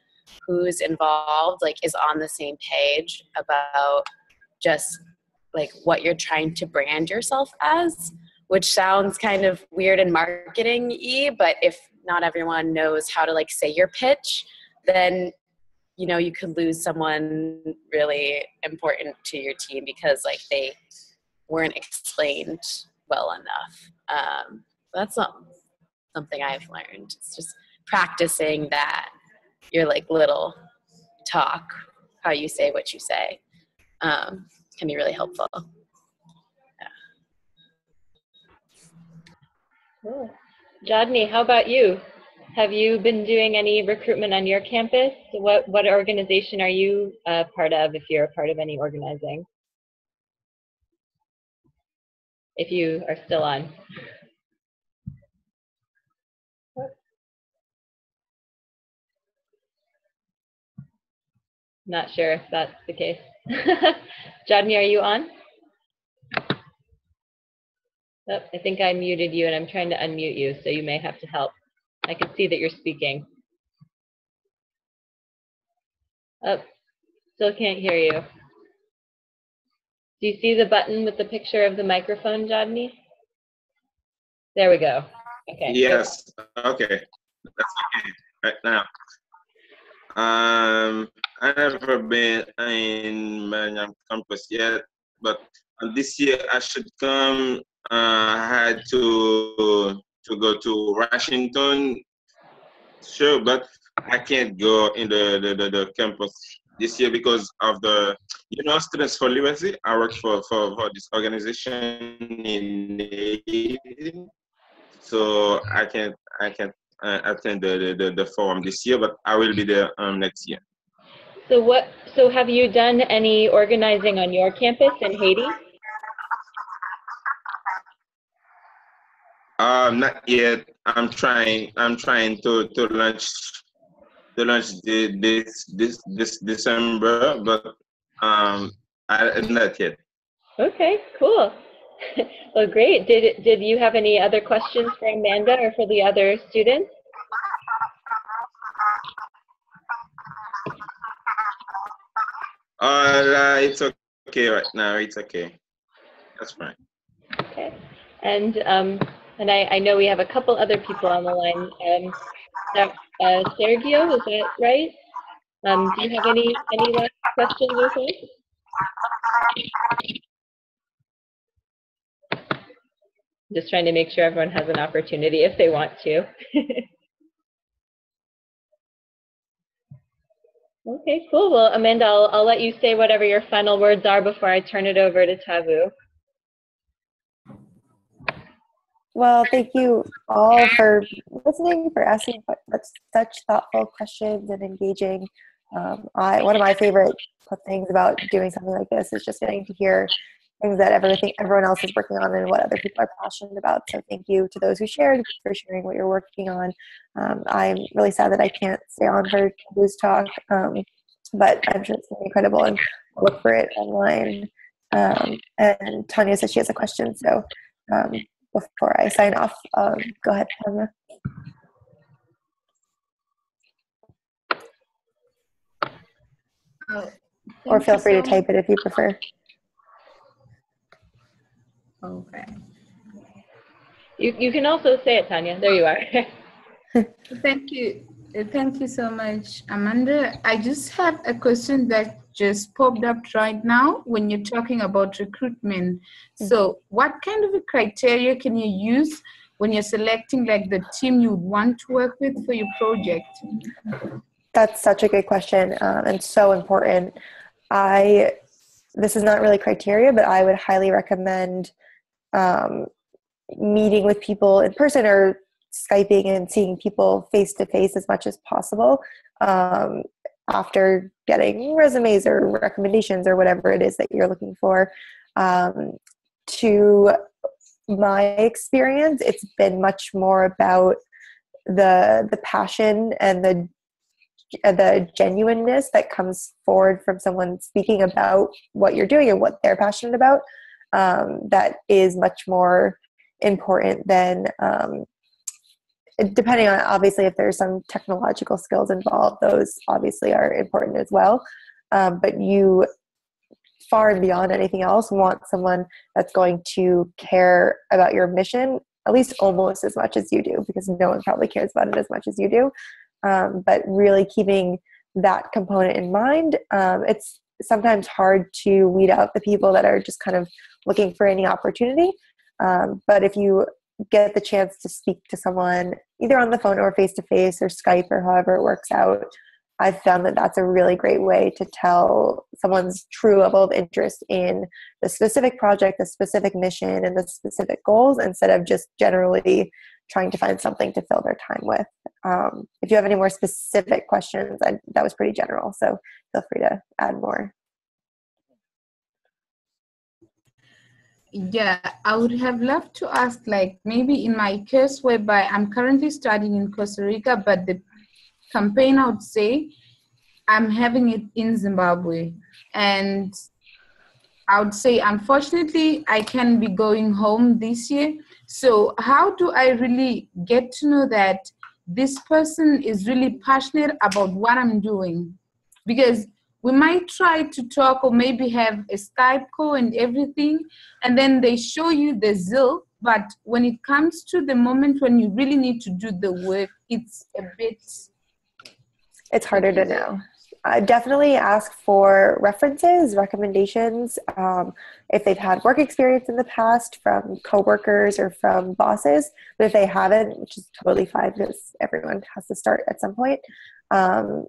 who's involved like is on the same page about just like what you're trying to brand yourself as, which sounds kind of weird and marketing-y, but if not everyone knows how to like say your pitch, then you know you could lose someone really important to your team because like they weren't explained well enough. That's something I've learned. It's just practicing that your like little talk, how you say what you say, can be really helpful. Yeah. Cool. Jodney, how about you? Have you been doing any recruitment on your campus? What organization are you part of, if you're a part of any organizing? If you are still on. Not sure if that's the case. Jodney, are you on? Oh, I think I muted you and I'm trying to unmute you, so you may have to help. I can see that you're speaking. Oh, still can't hear you. Do you see the button with the picture of the microphone, Jodney? There we go. Okay. Yes. Okay. That's okay. Right now. I never been in Mariam campus yet, but this year I should come. I had to go to Washington, sure, but I can't go in the campus this year because of the, Students for Liberty. I work for this organization in Haiti, so I can't attend the forum this year, but I will be there next year. So have you done any organizing on your campus in Haiti? Not yet. I'm trying to launch this December, but not yet. Okay, cool. Well, great. Did you have any other questions for Amanda or for the other students? It's okay right now. It's okay. That's fine. Okay. And I know we have a couple other people on the line. Sergio, is that right? Do you have any last questions or things? Just trying to make sure everyone has an opportunity if they want to. Okay, cool. Well, Amanda, I'll let you say whatever your final words are before I turn it over to Tavu. Well, thank you all for listening, for asking such thoughtful questions and engaging. One of my favorite things about doing something like this is just getting to hear things that everyone else is working on and what other people are passionate about. So thank you to those who shared for sharing what you're working on. I'm really sad that I can't stay on for Tavu's talk, but I'm sure it's going to be incredible, and I'll look for it online. And Tanya said she has a question, so before I sign off, go ahead, Tanya. Or feel free to type it if you prefer. Okay. You can also say it, Tanya. There you are. Thank you. Thank you so much, Amanda. I just have a question that just popped up right now when you're talking about recruitment. So, what kind of a criteria can you use when you're selecting like the team you would want to work with for your project? That's such a good question, and so important. This is not really criteria, but I would highly recommend meeting with people in person or Skyping and seeing people face to face as much as possible after getting resumes or recommendations or whatever it is that you're looking for. To my experience, it's been much more about the passion and the genuineness that comes forward from someone speaking about what you're doing and what they're passionate about. That is much more important than depending on, obviously, if there's some technological skills involved, those obviously are important as well. But you, far and beyond anything else, want someone that's going to care about your mission at least almost as much as you do, because no one probably cares about it as much as you do. But really keeping that component in mind, it's sometimes hard to weed out the people that are just kind of looking for any opportunity. But if you get the chance to speak to someone either on the phone or face-to-face or Skype or however it works out, I've found that that's a really great way to tell someone's true level of interest in the specific project, the specific mission, and the specific goals, instead of just generally trying to find something to fill their time with. If you have any more specific questions, that was pretty general, so feel free to add more. Yeah, I would have loved to ask, like, maybe in my case whereby I'm currently studying in Costa Rica, but the campaign, I would say, I'm having it in Zimbabwe. And I would say, unfortunately, I can be going home this year. So how do I really get to know that this person is really passionate about what I'm doing? Because we might try to talk or maybe have a Skype call and everything, and then they show you the zeal, but when it comes to the moment when you really need to do the work, it's a bit... It's harder to know. Definitely ask for references, recommendations, if they've had work experience in the past from coworkers or from bosses. But if they haven't, which is totally fine because everyone has to start at some point,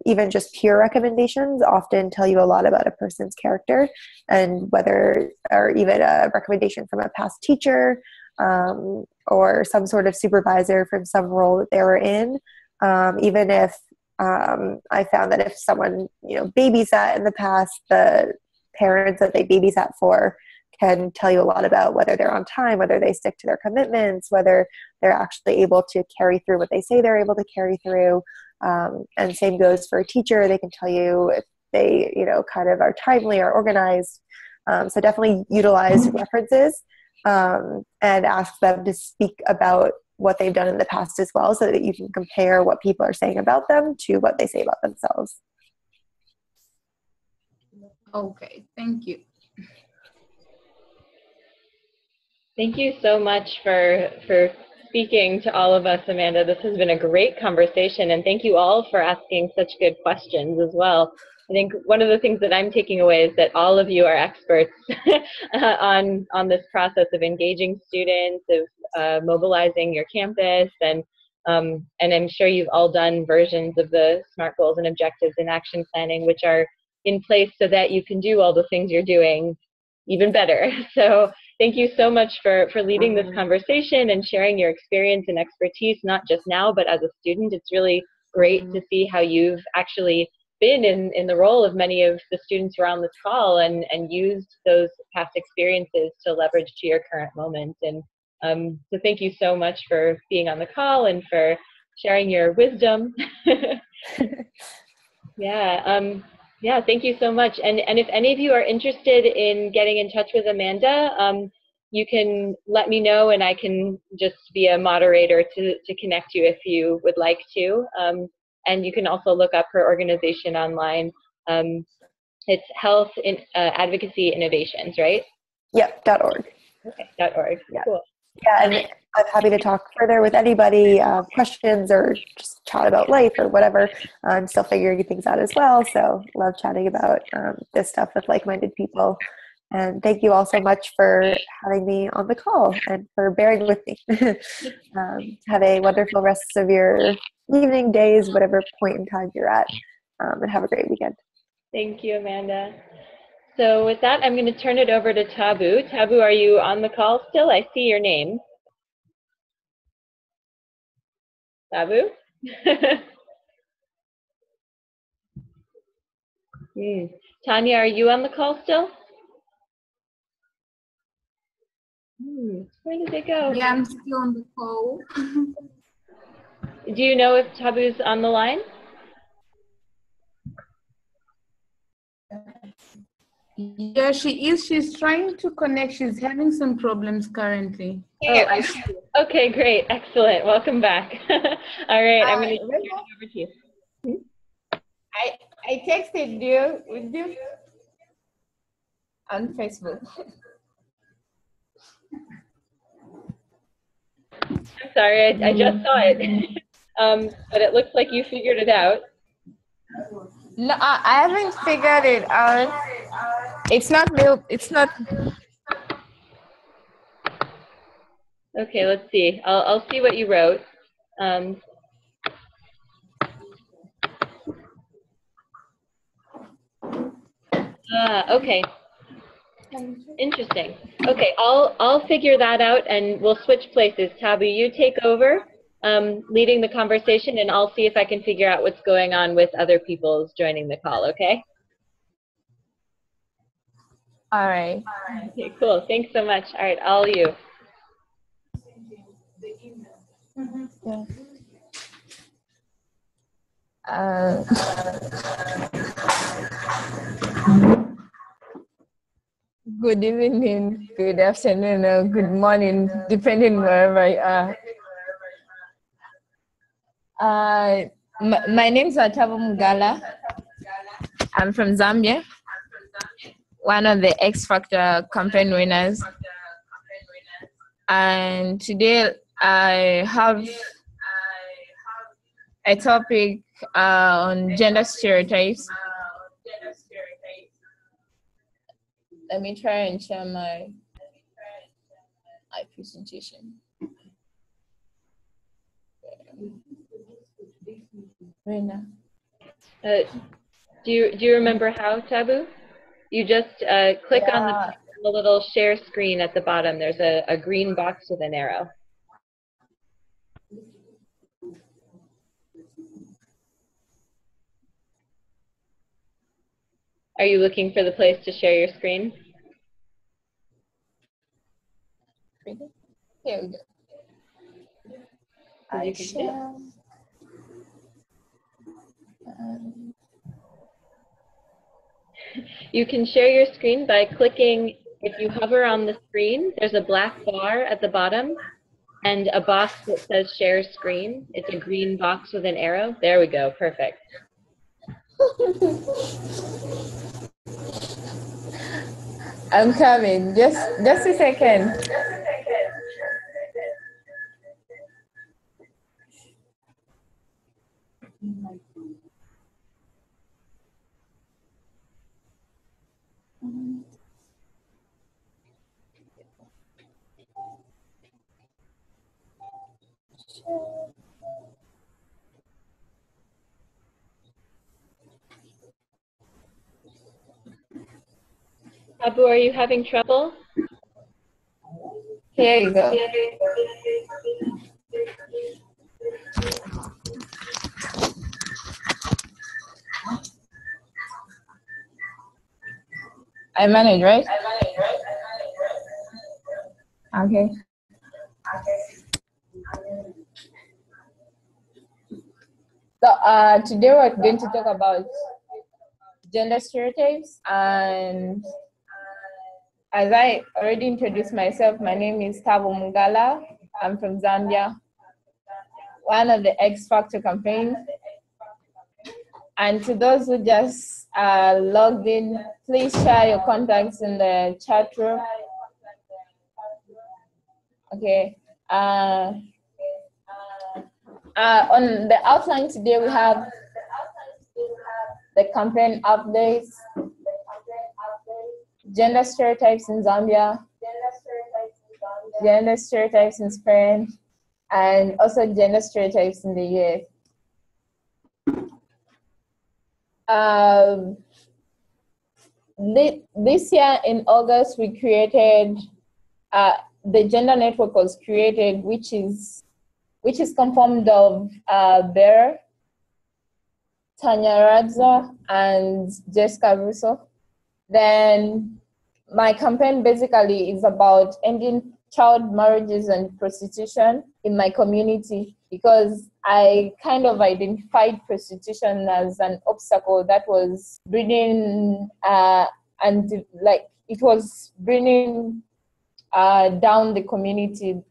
even just peer recommendations often tell you a lot about a person's character, and whether, or even a recommendation from a past teacher or some sort of supervisor from some role that they were in. Even if I found that if someone, babysat in the past, the parents that they babysat for can tell you a lot about whether they're on time, whether they stick to their commitments, whether they're actually able to carry through what they say they're able to carry through. And same goes for a teacher. They can tell you if they, kind of are timely or organized. So definitely utilize references and ask them to speak about what they've done in the past as well, so that you can compare what people are saying about them to what they say about themselves. Okay, thank you. Thank you so much for speaking to all of us, Amanda. This has been a great conversation, and thank you all for asking such good questions as well. I think one of the things that I'm taking away is that all of you are experts on this process of engaging students, of mobilizing your campus, and I'm sure you've all done versions of the SMART goals and objectives and action planning, which are in place so that you can do all the things you're doing even better. So thank you so much for leading this conversation and sharing your experience and expertise, not just now, but as a student. It's really great to see how you've actually been in the role of many of the students who are on this call and used those past experiences to leverage to your current moment. And so thank you so much for being on the call and for sharing your wisdom. Yeah, thank you so much. And if any of you are interested in getting in touch with Amanda, you can let me know, and I can just be a moderator to connect you if you would like to. And you can also look up her organization online. It's Health Advocacy Innovations, right? Yep, .org. Okay, .org. Yeah. Cool. Yeah, and I'm happy to talk further with anybody, questions or just chat about life or whatever. I'm still figuring things out as well, so love chatting about this stuff with like-minded people. And thank you all so much for having me on the call and for bearing with me. Have a wonderful rest of your evening, days, whatever point in time you're at, and have a great weekend. Thank you, Amanda. So with that, I'm going to turn it over to Tabu. Tabu, are you on the call still? I see your name. Tabu? Tanya, are you on the call still? Where did they go? Yeah, I'm still on the call. Do you know if Tabu's on the line? Yeah, she is. She's trying to connect. She's having some problems currently. Oh, I see. Okay, great. Excellent. Welcome back. All right, I'm going to turn it over to you. I texted you with you on Facebook. I'm sorry, I just saw it. But it looks like you figured it out. No, I haven't figured it out. It's not real. It's not. Okay, let's see. I'll see what you wrote. Okay. Interesting. Okay, I'll figure that out and we'll switch places. Tabu, you take over leading the conversation and I'll see if I can figure out what's going on with other people joining the call, okay? All right. Okay, cool. Thanks so much. All right, all you. Yeah. Good evening, good afternoon, or good morning, depending wherever you are. My name is Attainable Mugala. I'm from Zambia, one of the X Factor campaign winners. And today I have a topic on gender stereotypes. Let me try and share my presentation. Right now. Do you remember how, Tabu? You just click on the little share screen at the bottom. There's a green box with an arrow. Are you looking for the place to share your screen? Here we go. I share. You can share your screen by clicking, if you hover on the screen, there's a black bar at the bottom and a box that says share screen. It's a green box with an arrow. There we go, perfect. I'm coming, just a second. Abu, are you having trouble? Here you go. I manage, right? Okay. So today we're going to talk about gender stereotypes, and as I already introduced myself, my name is Tabo Mugala. I'm from Zambia, one of the X Factor campaigns. And to those who just logged in, please share your contacts in the chat room. Okay. On the outline today, we have the campaign updates, gender stereotypes in Zambia, gender stereotypes in Spain, and also gender stereotypes in the US. This year in August, we created, the gender network was created, which is composed of Bear, Tanya Radza, and Jessica Russo. Then my campaign basically is about ending child marriages and prostitution in my community, because I kind of identified prostitution as an obstacle that was bringing it was bringing down the community.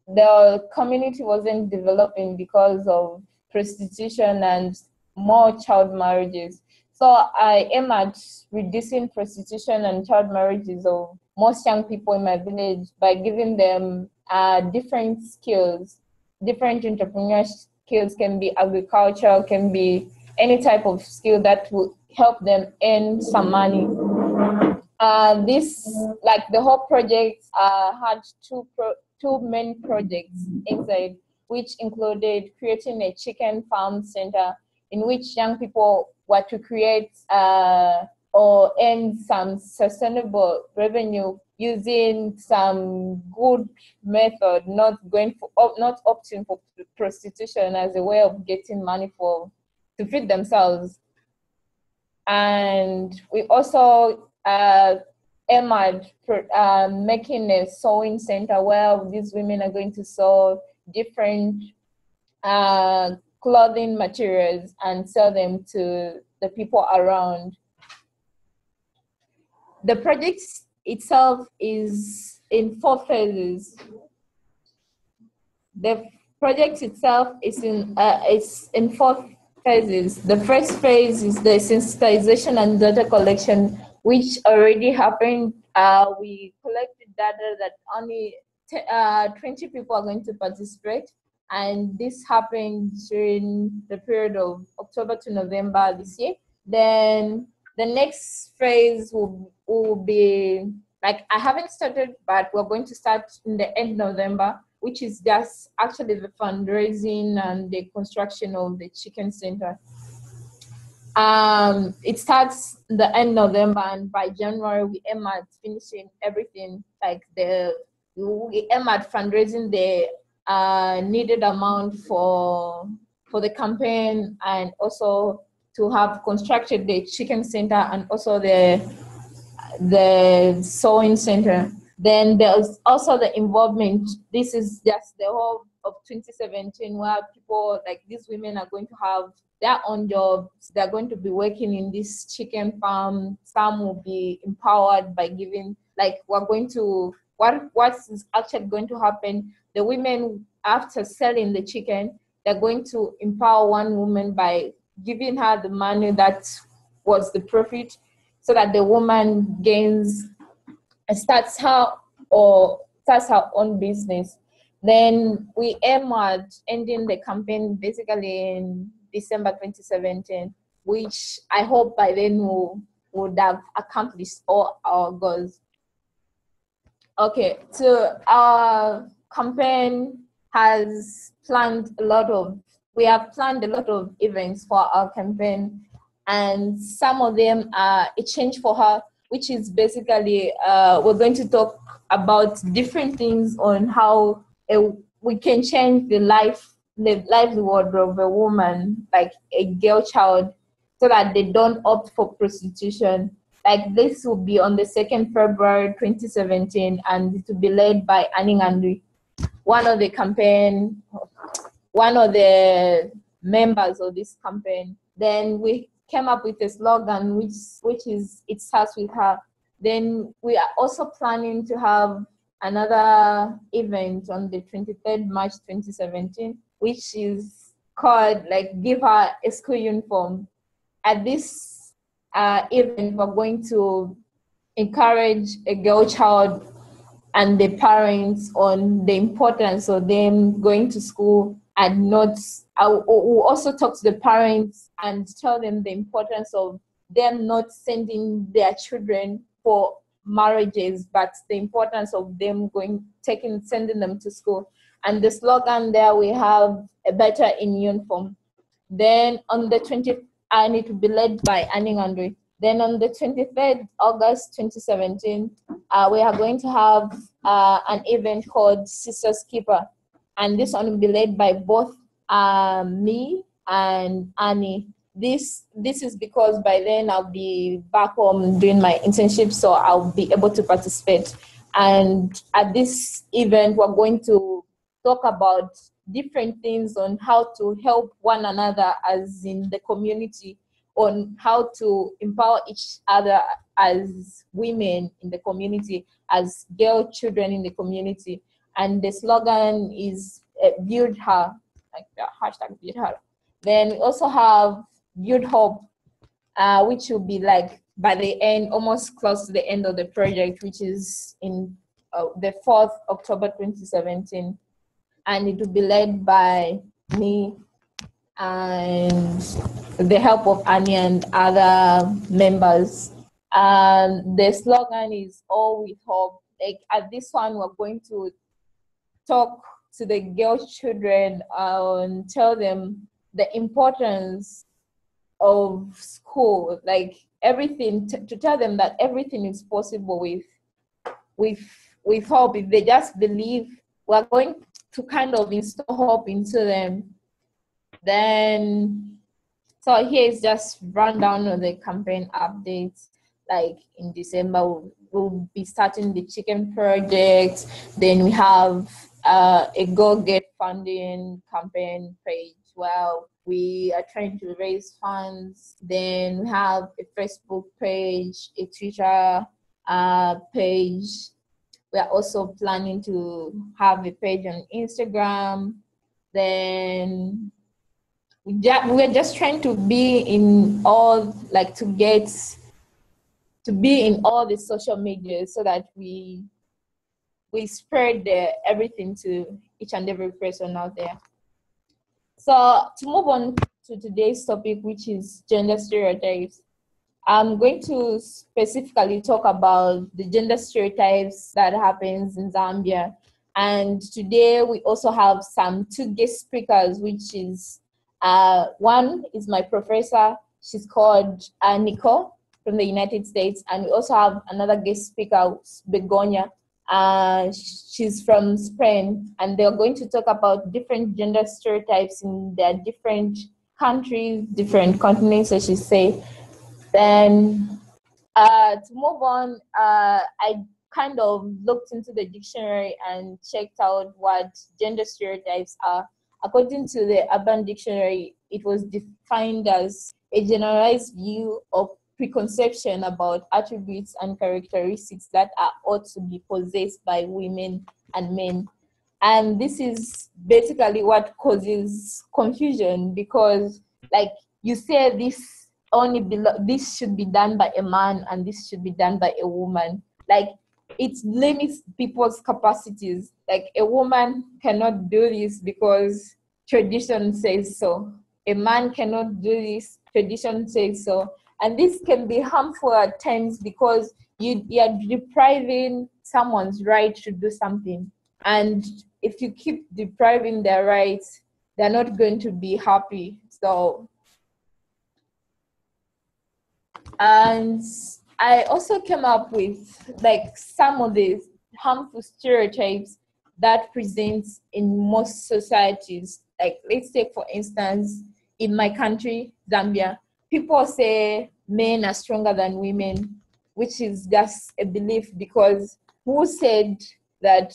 The community wasn't developing because of prostitution and more child marriages. So I aim at reducing prostitution and child marriages of most young people in my village by giving them different skills, different entrepreneurial skills. Can be agriculture, can be any type of skill that will help them earn some money. The whole project had two main projects inside, which included creating a chicken farm center in which young people were to create or earn some sustainable revenue using some good method, not opting for prostitution as a way of getting money to feed themselves. And we also aim at making a sewing center where these women are going to sew different clothing materials and sell them to the people around. The project itself is in 4 phases. The project itself is in 4 phases. The first phase is the sensitization and data collection, which already happened. We collected data that only 20 people are going to participate, and this happened during the period of October to November this year. Then the next phase will be, I haven't started, but we're going to start in the end of November, which is just actually the fundraising and the construction of the chicken center. It starts the end of November, and by January we aim at finishing everything. We aim at fundraising the needed amount for the campaign, and also to have constructed the chicken center and also the sewing center. Then there's also the involvement. This is just the whole of 2017, where people like these women are going to have their own jobs. They're going to be working in this chicken farm. Some will be empowered by giving, what is actually going to happen. The women, after selling the chicken, they're going to empower one woman by giving her the money that was the profit, so that the woman starts her own business. Then we aim at ending the campaign basically in December 2017, which I hope by then we would have accomplished all our goals. Okay, so our campaign we have planned a lot of events for our campaign, and some of them are a change for her, which is basically we're going to talk about different things on how we can change the livelihood of a woman, like a girl child, so that they don't opt for prostitution. Like this will be on the 2nd February 2017, and it will be led by Annie Ngandwi, one of the members of this campaign. Then we came up with a slogan which is "It starts with her." Then we are also planning to have another event on the 23rd March 2017, which is called "Give Her a School Uniform." At this event, we're going to encourage a girl child and the parents on the importance of them going to school and not. I will also talk to the parents and tell them the importance of them not sending their children for marriages, but the importance of them sending them to school. And the slogan there, we have a better in uniform. Then on the 20th, and it will be led by Annie Andre. Then on the 23rd August 2017, we are going to have an event called Sisters Keeper. And this one will be led by both me and Annie. This is because by then I'll be back home doing my internship, so I'll be able to participate. And at this event, we're going to talk about different things on how to help one another as in the community, on how to empower each other as women in the community, as girl children in the community. And the slogan is build her, like the hashtag build her. Then we also have build hope, which will be like by the end, almost close to the end of the project, which is in the 4th October 2017. And it will be led by me and the help of Annie and other members. The slogan is all with hope. Like at this one, we're going to talk to the girl children and tell them the importance of school, like everything, to tell them that everything is possible with hope. If they just believe, we're going to kind of instill hope into them. Then, so here is just rundown of the campaign updates. Like in December, we'll be starting the chicken project. Then we have a Go Get funding campaign page where we are trying to raise funds. Then we have a Facebook page, a Twitter page. We are also planning to have a page on Instagram. Then we're just trying to be in all, like to be in all the social media so that we spread everything to each and every person out there. So to move on to today's topic, which is gender stereotypes, I'm going to specifically talk about the gender stereotypes that happens in Zambia. And today we also have two guest speakers, which is one is my professor. She's called Nicole from the United States. And we also have another guest speaker, Begonia. She's from Spain, and they're going to talk about different gender stereotypes in their different countries, different continents, I should say. Then to move on, I kind of looked into the dictionary and checked out what gender stereotypes are. According to the Urban Dictionary, it was defined as a generalized view of preconception about attributes and characteristics that are ought to be possessed by women and men. And this is basically what causes confusion, because like you say this this should be done by a man and this should be done by a woman. Like it limits people's capacities. Like a woman cannot do this because tradition says so. A man cannot do this, tradition says so. And this can be harmful at times because you are depriving someone's right to do something. And if you keep depriving their rights, they're not going to be happy. So, and I also came up with like some of the harmful stereotypes that presents in most societies. Like let's take for instance, in my country, Zambia, people say men are stronger than women, which is just a belief, because who said that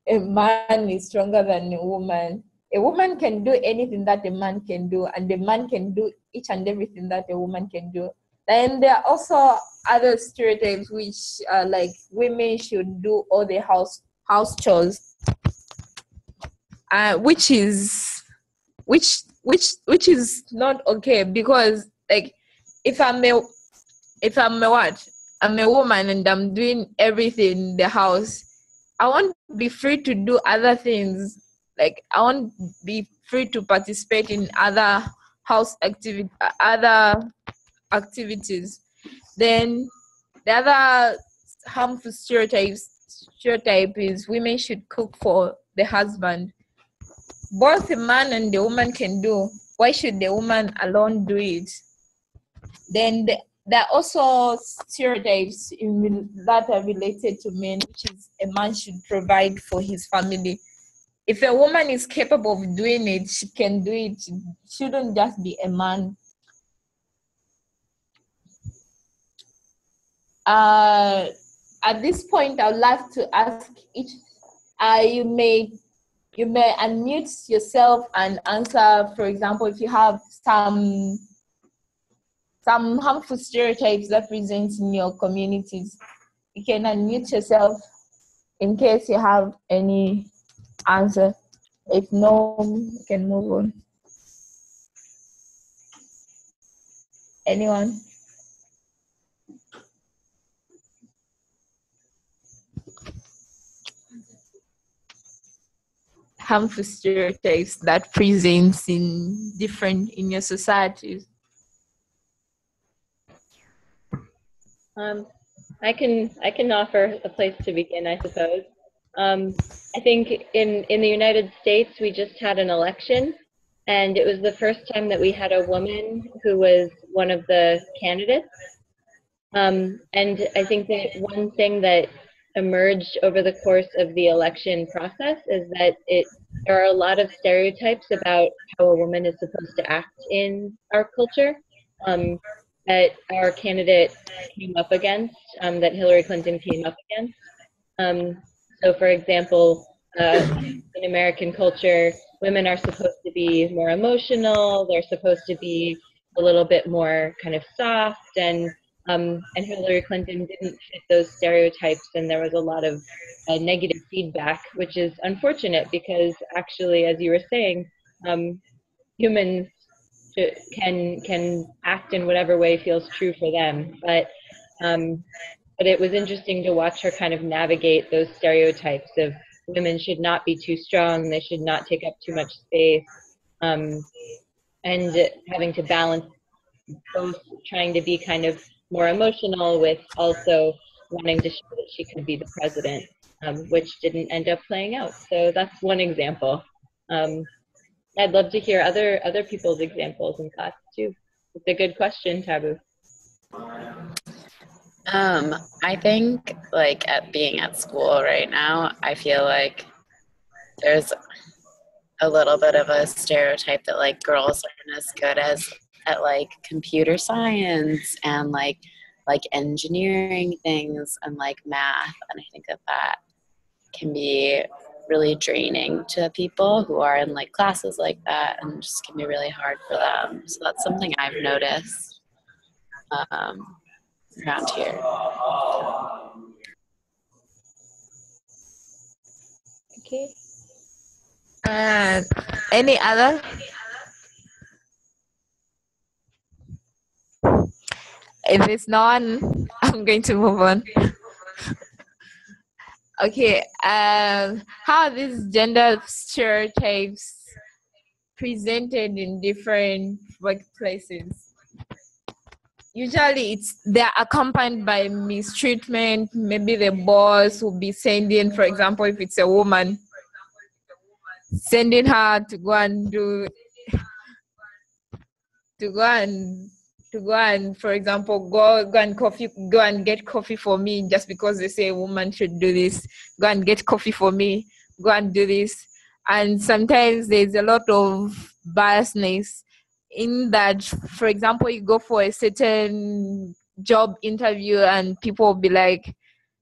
a man is stronger than a woman? A woman can do anything that a man can do, and a man can do each and everything that a woman can do. And there are also other stereotypes which are like women should do all the house chores, which is not okay, because like if I'm a woman and I'm doing everything in the house, I want to be free to do other things. Like I want to be free to participate in other other activities. Then the other harmful stereotype is women should cook for the husband. Both the man and the woman can do. Why should the woman alone do it? Then there are also stereotypes that are related to men, which is a man should provide for his family. If a woman is capable of doing it, she can do it. It shouldn't just be a man. At this point, I would like to ask each. You may unmute yourself and answer. For example, if you have some harmful stereotypes that present in your communities, you can unmute yourself in case you have any answer. If no, you can move on. Anyone? Harmful stereotypes that presents in your societies. I can offer a place to begin, I suppose. I think in the United States, we just had an election, and it was the first time that we had a woman who was one of the candidates. And I think that one thing that emerged over the course of the election process is that there are a lot of stereotypes about how a woman is supposed to act in our culture that our candidate came up against, that Hillary Clinton came up against. So, for example, in American culture, women are supposed to be more emotional. They're supposed to be a little bit more kind of soft, and Hillary Clinton didn't fit those stereotypes, and there was a lot of negative feedback, which is unfortunate because actually, as you were saying, humans can act in whatever way feels true for them. But it was interesting to watch her kind of navigate those stereotypes of women should not be too strong, they should not take up too much space, and having to balance both trying to be kind of more emotional with also wanting to show that she could be the president, which didn't end up playing out. So that's one example. I'd love to hear other people's examples and thoughts too. It's a good question, Tabu. I think like being at school right now, I feel like there's a little bit of a stereotype that like girls aren't as good at like computer science and like engineering things and like math, and I think that can be really draining to people who are in like classes like that, and just can be really hard for them. So that's something I've noticed around here. Okay. Any other? If it's not, I'm going to move on. Okay. How are these gender stereotypes presented in different workplaces? Usually they're accompanied by mistreatment. Maybe the boss will be sending, for example, if it's a woman, sending her to go and for example, go and get coffee for me, just because they say a woman should do this. Go and get coffee for me. Go and do this. And sometimes there's a lot of biasness in that. For example, you go for a certain job interview and people will be like,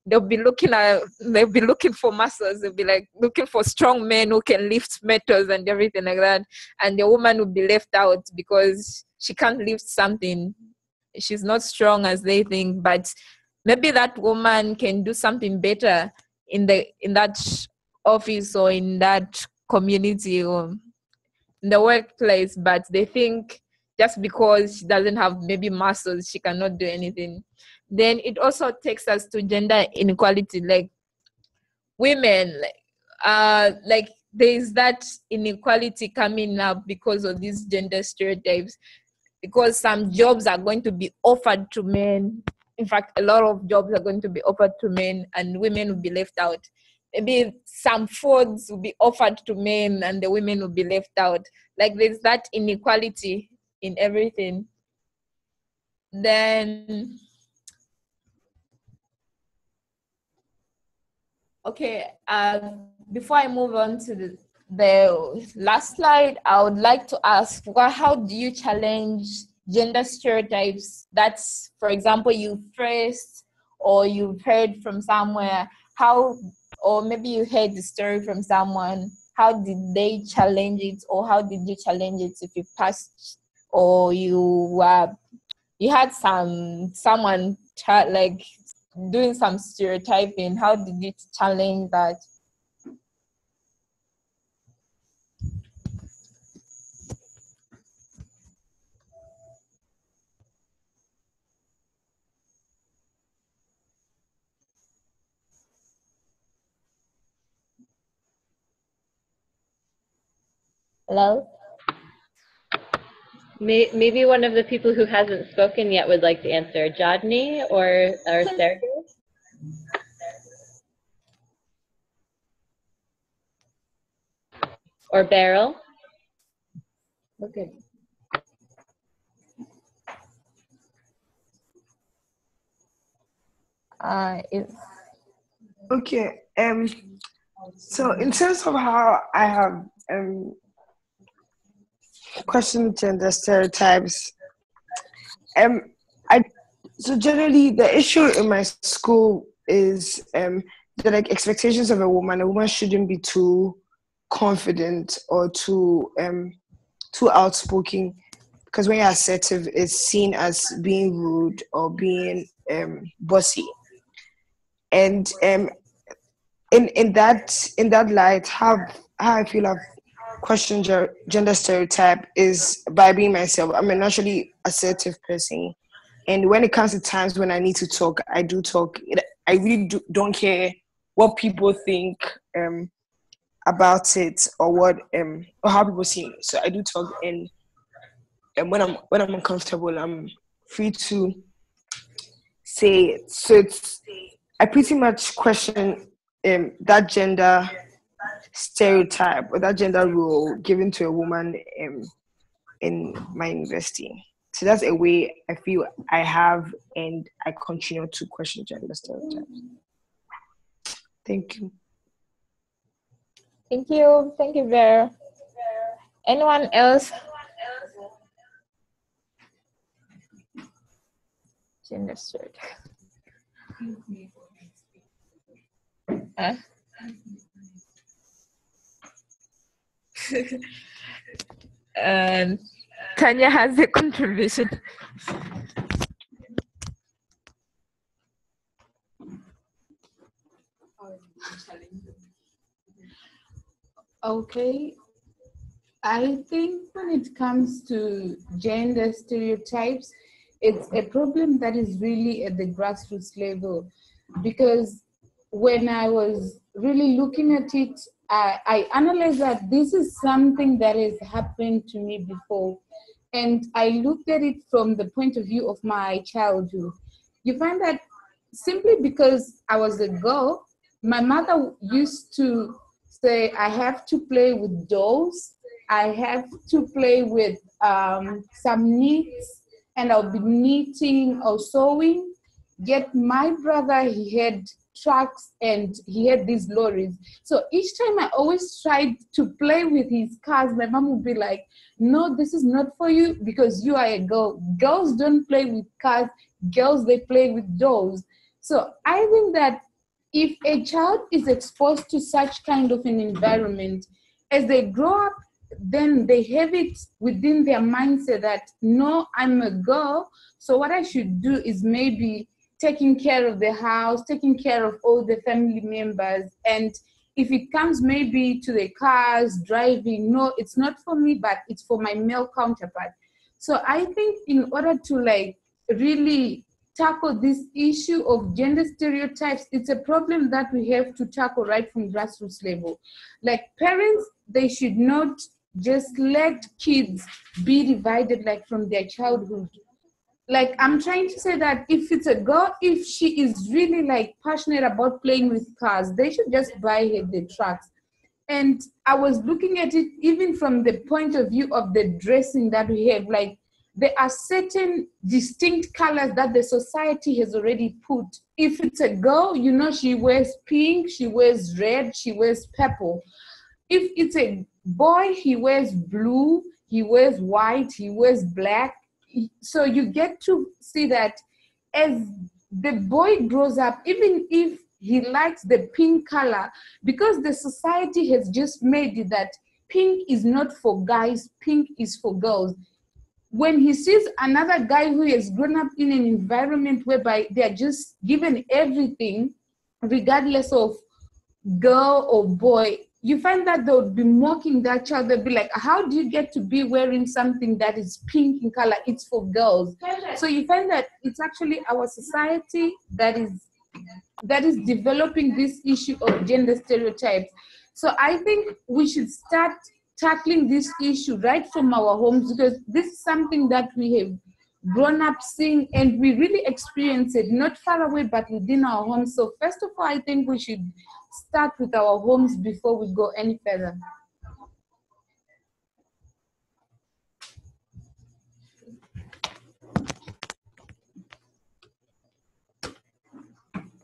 they'll be looking for muscles. They'll be like looking for strong men who can lift metals and everything like that. And the woman will be left out because she can't lift something. She's not strong as they think, but maybe that woman can do something better in that office or in that community or in the workplace, but they think just because she doesn't have maybe muscles, she cannot do anything. Then it also takes us to gender inequality. Like women, like there's that inequality coming up because of these gender stereotypes, because some jobs are going to be offered to men. In fact, a lot of jobs are going to be offered to men and women will be left out. Maybe some foods will be offered to men and the women will be left out. Like there's that inequality in everything. Then, okay, before I move on to the last slide, I would like to ask, how do you challenge gender stereotypes that's, for example, you faced or you've heard from somewhere? How, or maybe you heard the story from someone, how did they challenge it, or how did you challenge it if you passed, or you had someone like doing some stereotyping? How did you challenge that? Hello? Maybe one of the people who hasn't spoken yet would like to answer. Jodney or Sergey? Or Beryl? Okay. Okay. So in terms of how I have questioned gender stereotypes, so generally the issue in my school is the like expectations of a woman. A woman shouldn't be too confident or too outspoken, because when you're assertive, it's seen as being rude or being bossy. And in that light, how I feel I've questioned gender stereotype is by being myself. I'm a naturally assertive person, and when it comes to times when I need to talk, I do talk. I really don't care what people think about it, or what or how people see me. So I do talk, and when I'm uncomfortable, I'm free to say it. So I pretty much question that gender stereotype or that gender role given to a woman in my university. So that's a way I feel I have, and I continue to question gender stereotypes. Thank you. Thank you. Thank you, Vera. Anyone else? Gender stereotype. Tanya has a contribution. Okay, I think when it comes to gender stereotypes, it's a problem that is really at the grassroots level, because when I was really looking at it, I analyzed that this is something that has happened to me before. And I looked at it from the point of view of my childhood. You find that simply because I was a girl, my mother used to say, I have to play with dolls, I have to play with some knits, and I'll be knitting or sewing. Yet my brother, he had trucks and he had these lorries. So each time I always tried to play with his cars, my mom would be like, no, this is not for you because you are a girl. Girls don't play with cars. Girls, they play with dolls. So I think that if a child is exposed to such kind of an environment, as they grow up, then they have it within their mindset that, no, I'm a girl, so what I should do is maybe taking care of the house, taking care of all the family members. And if it comes maybe to the cars, driving, no, it's not for me, but it's for my male counterpart. So I think in order to like really tackle this issue of gender stereotypes, it's a problem that we have to tackle right from grassroots level. Like parents, they should not just let kids be divided like from their childhood. Like I'm trying to say that if it's a girl, if she is really like passionate about playing with cars, they should just buy her the trucks. And I was looking at it even from the point of view of the dressing that we have. Like there are certain distinct colors that the society has already put. If it's a girl, you know, she wears pink, she wears red, she wears purple. If it's a boy, he wears blue, he wears white, he wears black. So you get to see that as the boy grows up, even if he likes the pink color, because the society has just made it that pink is not for guys, pink is for girls. When he sees another guy who has grown up in an environment whereby they are just given everything, regardless of girl or boy, you find that they would be mocking that child. They'll be like, how do you get to be wearing something that is pink in color? It's for girls. So you find that it's actually our society that is developing this issue of gender stereotypes. So I think we should start tackling this issue right from our homes, because this is something that we have grown up seeing, and we really experience it not far away but within our homes. So first of all, I think we should start with our homes before we go any further.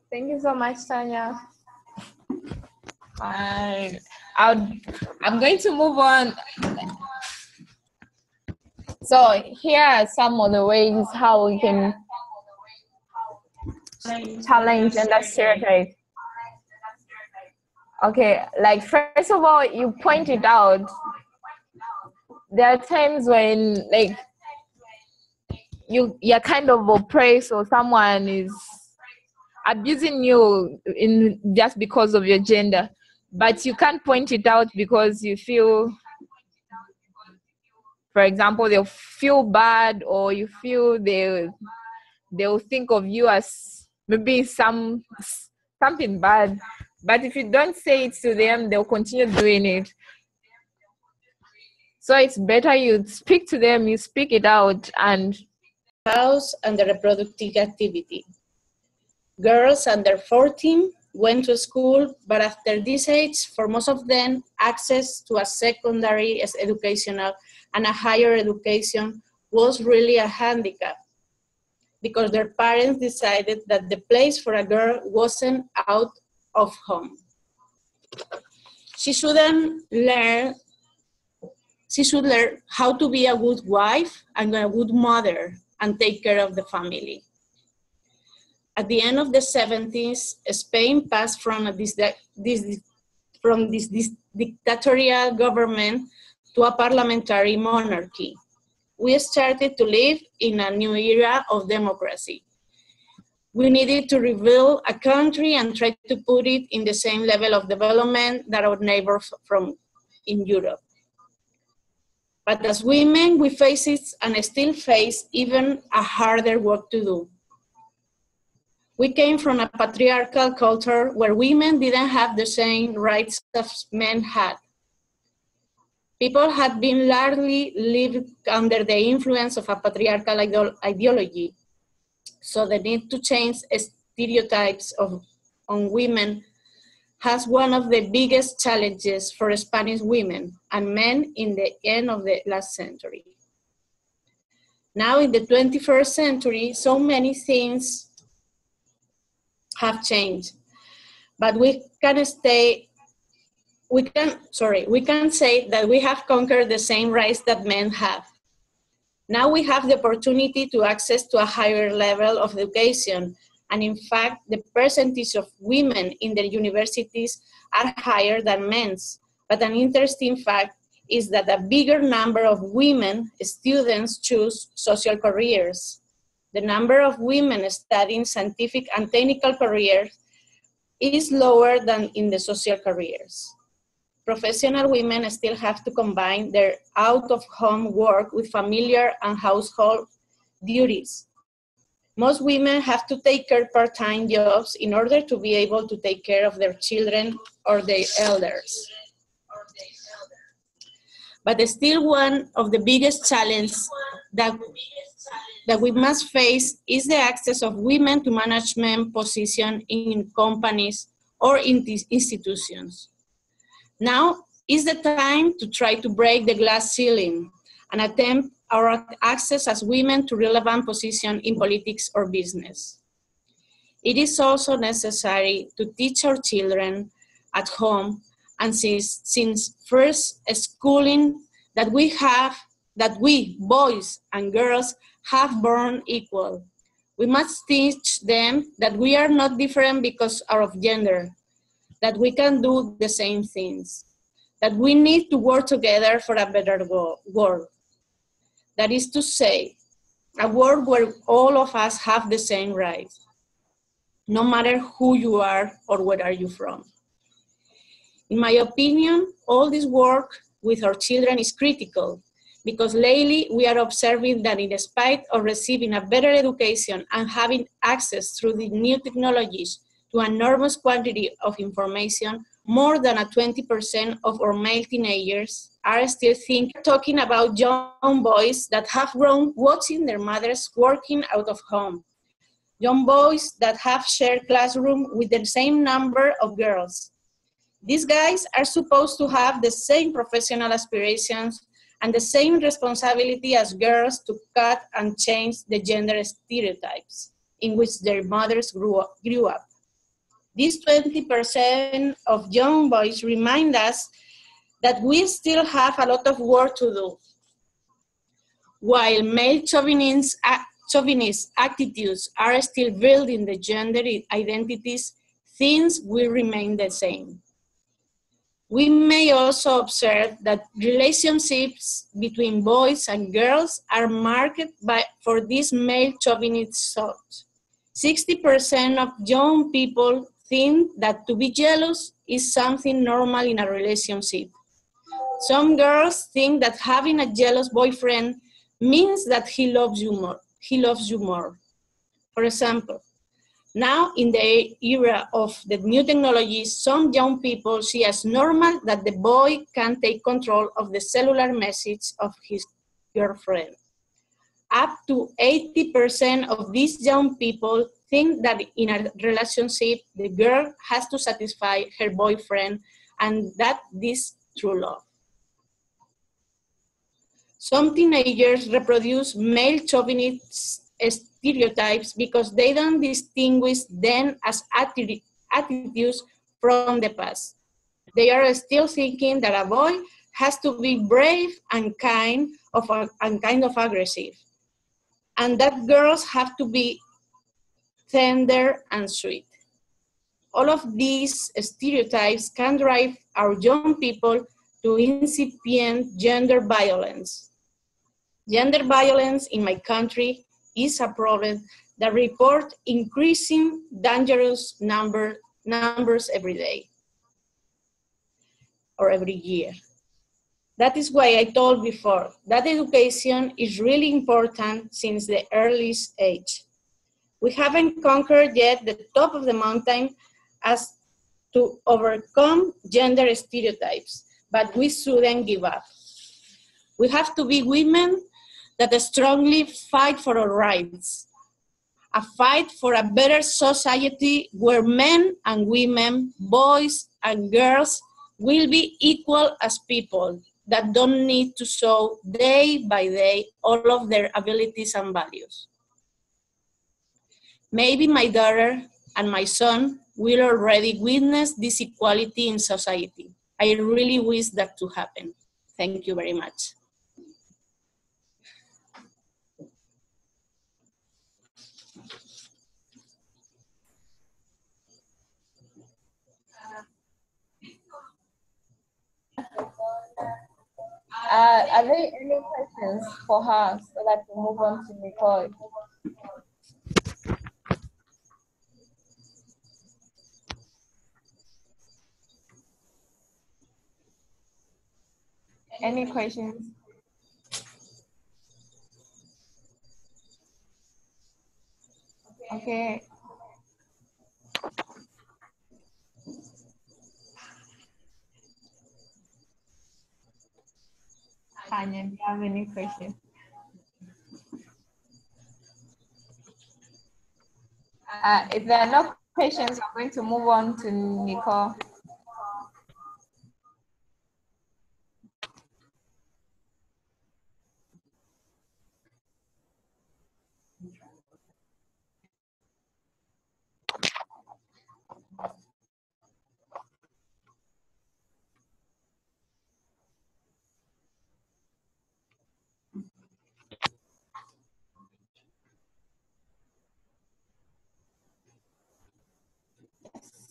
Thank you so much, Tanya. I'm going to move on. So here are some of the ways how we can challenge gender stereotypes. Okay, like first of all, you pointed out there are times when like you're kind of oppressed, or someone is abusing you in just because of your gender, but you can't point it out because you feel, for example, they'll feel bad, or you feel they'll think of you as maybe something bad. But if you don't say it to them, they'll continue doing it. So it's better you speak to them, you speak it out. And house and the reproductive activity. Girls under 14 went to school, but after this age, for most of them, access to a secondary educational and a higher education was really a handicap, because their parents decided that the place for a girl wasn't out of home. She should learn how to be a good wife and a good mother and take care of the family. At the end of the 70s, Spain passed from this dictatorial government to a parliamentary monarchy. We started to live in a new era of democracy. We needed to rebuild a country and try to put it in the same level of development that our neighbors in Europe. But as women, we face it and still face even a harder work to do. We came from a patriarchal culture where women didn't have the same rights as men had. People had been largely lived under the influence of a patriarchal ideology. So the need to change stereotypes on women has one of the biggest challenges for Spanish women and men in the end of the last century. Now in the 21st century, so many things have changed, but we can say that we have conquered the same rights that men have. Now we have the opportunity to access to a higher level of education, and in fact, the percentage of women in the universities are higher than men's. But an interesting fact is that a bigger number of women students choose social careers. The number of women studying scientific and technical careers is lower than in the social careers. Professional women still have to combine their out-of-home work with familiar and household duties. Most women have to take care part-time jobs in order to be able to take care of their children or their elders. But still, one of the biggest challenges that we must face is the access of women to management positions in companies or in these institutions. Now is the time to try to break the glass ceiling and attempt our access as women to relevant positions in politics or business. It is also necessary to teach our children at home and since first schooling that we, boys and girls, have born equal. We must teach them that we are not different because of gender, that we can do the same things, that we need to work together for a better world. That is to say, a world where all of us have the same rights, no matter who you are or where are you from. In my opinion, all this work with our children is critical because lately we are observing that in spite of receiving a better education and having access through the new technologies to an enormous quantity of information, more than 20% of our male teenagers are still talking about young boys that have grown watching their mothers working out of home. Young boys that have shared classroom with the same number of girls. These guys are supposed to have the same professional aspirations and the same responsibility as girls to cut and change the gender stereotypes in which their mothers grew up. These 20% of young boys remind us that we still have a lot of work to do. While male chauvinist attitudes are still building the gender identities, things will remain the same. We may also observe that relationships between boys and girls are marked for this male chauvinist thought. 60% of young people think that to be jealous is something normal in a relationship. Some girls think that having a jealous boyfriend means that he loves you more. For example, now in the era of the new technologies, some young people see as normal that the boy can take control of the cellular message of his girlfriend. Up to 80% of these young people think that in a relationship, the girl has to satisfy her boyfriend and that this is true love. Some teenagers reproduce male chauvinist stereotypes because they don't distinguish them as attitudes from the past. They are still thinking that a boy has to be brave and kind of aggressive, and that girls have to be tender and sweet. All of these stereotypes can drive our young people to incipient gender violence. Gender violence in my country is a problem that reports increasing dangerous numbers every day or every year. That is why I told before that education is really important since the earliest age. We haven't conquered yet the top of the mountain as to overcome gender stereotypes, but we shouldn't give up. We have to be women that strongly fight for our rights, a fight for a better society where men and women, boys and girls will be equal as people that don't need to show day by day all of their abilities and values. Maybe my daughter and my son will already witness this equality in society. I really wish that to happen. Thank you very much. Are there any questions for her so that we move on to Nicole? Any questions? Okay. Tanya, do you have any questions? If there are no questions, I'm going to move on to Nicole.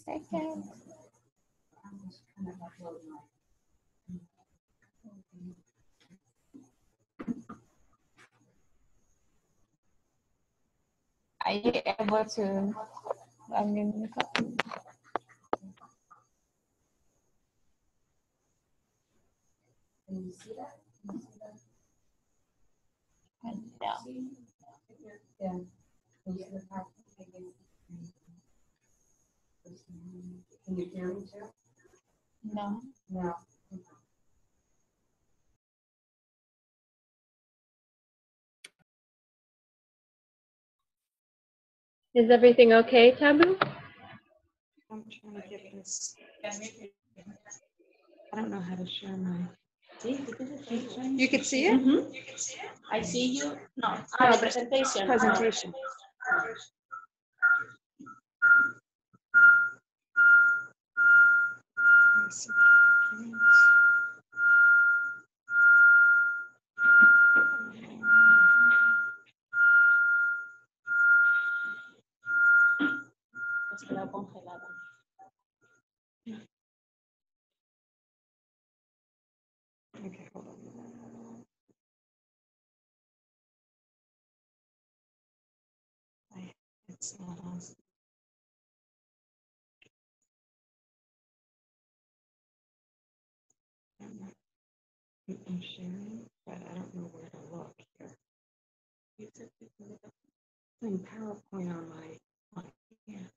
Second. Are you able to unmute? Can you see that? No. Yeah. Can you see the part? Can you hear me too? No. No. Is everything okay, Tabu? I'm trying to get this. I don't know how to share my. You can see it? Mm-hmm. I see you. No, presentation. Presentation. Let's see. Está congelada. Okay, hold on. It's not on. I'm sharing, but I don't know where to look here. In PowerPoint on my yeah.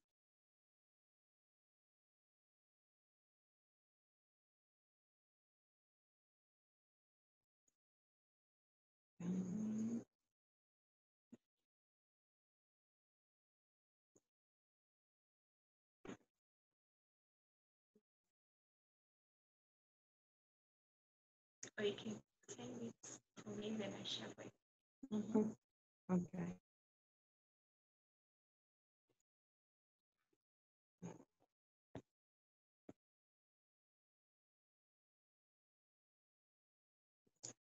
Or you can send it to me, then I share with Okay.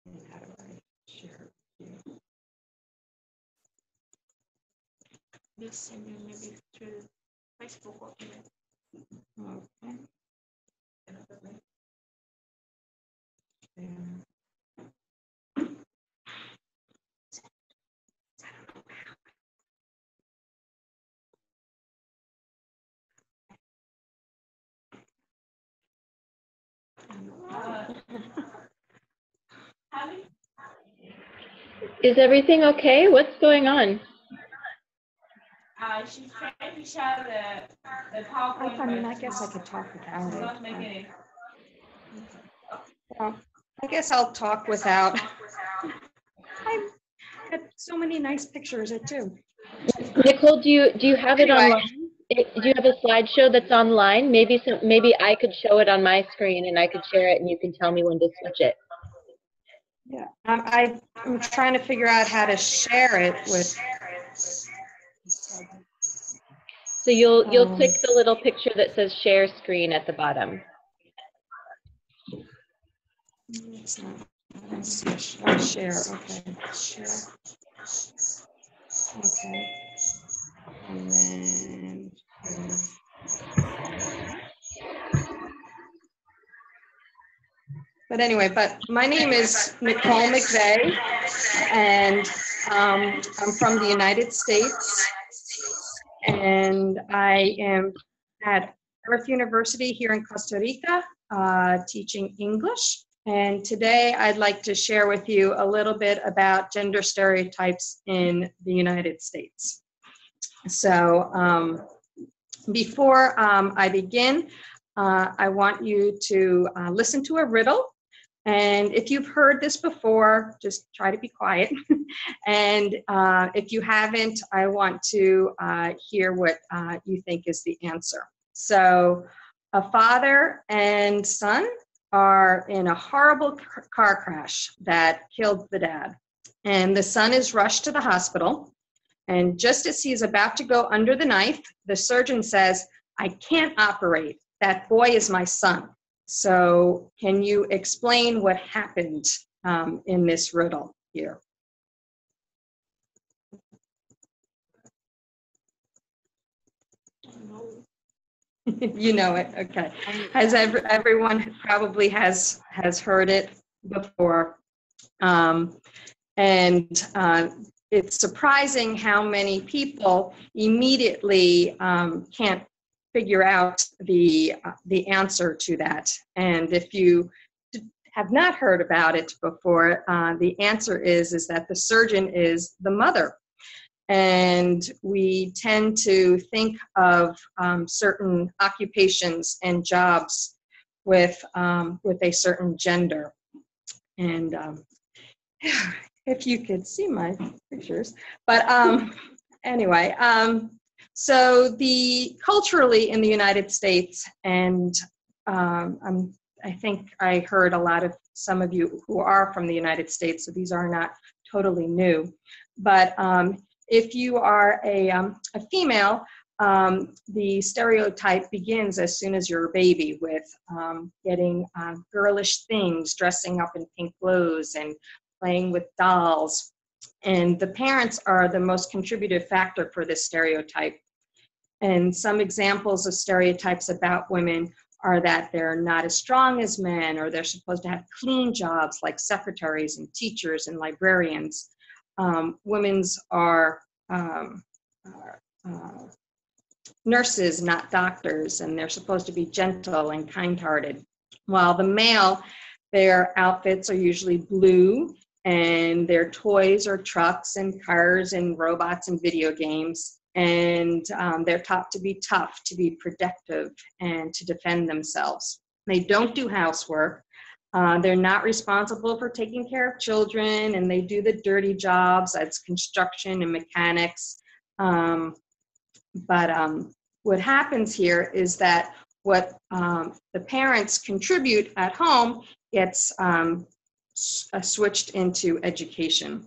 And how do I share it here? this. Send me maybe through Facebook or email. Okay. There. Is everything okay? What's going on? She's trying to share the PowerPoint. I mean, I guess I could talk without it. Not making it. Well, I guess I'll talk without. I've got so many nice pictures too. Nicole, do you have it online? Do you have a slideshow that's online? Maybe I could show it on my screen and I could share it and you can tell me when to switch it. Yeah, I'm trying to figure out how to share it with. So you'll click the little picture that says share screen at the bottom. It's not. Oh, share. Okay. Share. Okay. And then. But anyway, my name is Nicole McVeigh, and I'm from the United States, and I am at Earth University here in Costa Rica, teaching English. And today I'd like to share with you a little bit about gender stereotypes in the United States. So before I begin, I want you to listen to a riddle. And if you've heard this before, just try to be quiet. And if you haven't, I want to hear what you think is the answer. So a father and son are in a horrible car crash that killed the dad. And the son is rushed to the hospital. And just as he's about to go under the knife, the surgeon says, "I can't operate. That boy is my son." So can you explain what happened in this riddle here? You know it, okay. Has everyone probably has heard it before. It's surprising how many people immediately can't figure out the answer to that. And if you have not heard about it before, the answer is that the surgeon is the mother. And we tend to think of certain occupations and jobs with a certain gender. And if you could see my pictures, but anyway, so culturally in the United States, and I think I heard a lot of some of you who are from the United States, so these are not totally new, but if you are a female, the stereotype begins as soon as you're a baby with getting girlish things, dressing up in pink clothes and playing with dolls. And the parents are the most contributive factor for this stereotype. And some examples of stereotypes about women are that they're not as strong as men, or they're supposed to have clean jobs like secretaries and teachers and librarians. Women's are nurses, not doctors, and they're supposed to be gentle and kind-hearted. While the male, their outfits are usually blue, and their toys are trucks and cars and robots and video games. And they're taught to be tough, to be protective, and to defend themselves. They don't do housework. They're not responsible for taking care of children, and they do the dirty jobs as construction and mechanics. But what happens here is that what the parents contribute at home gets switched into education.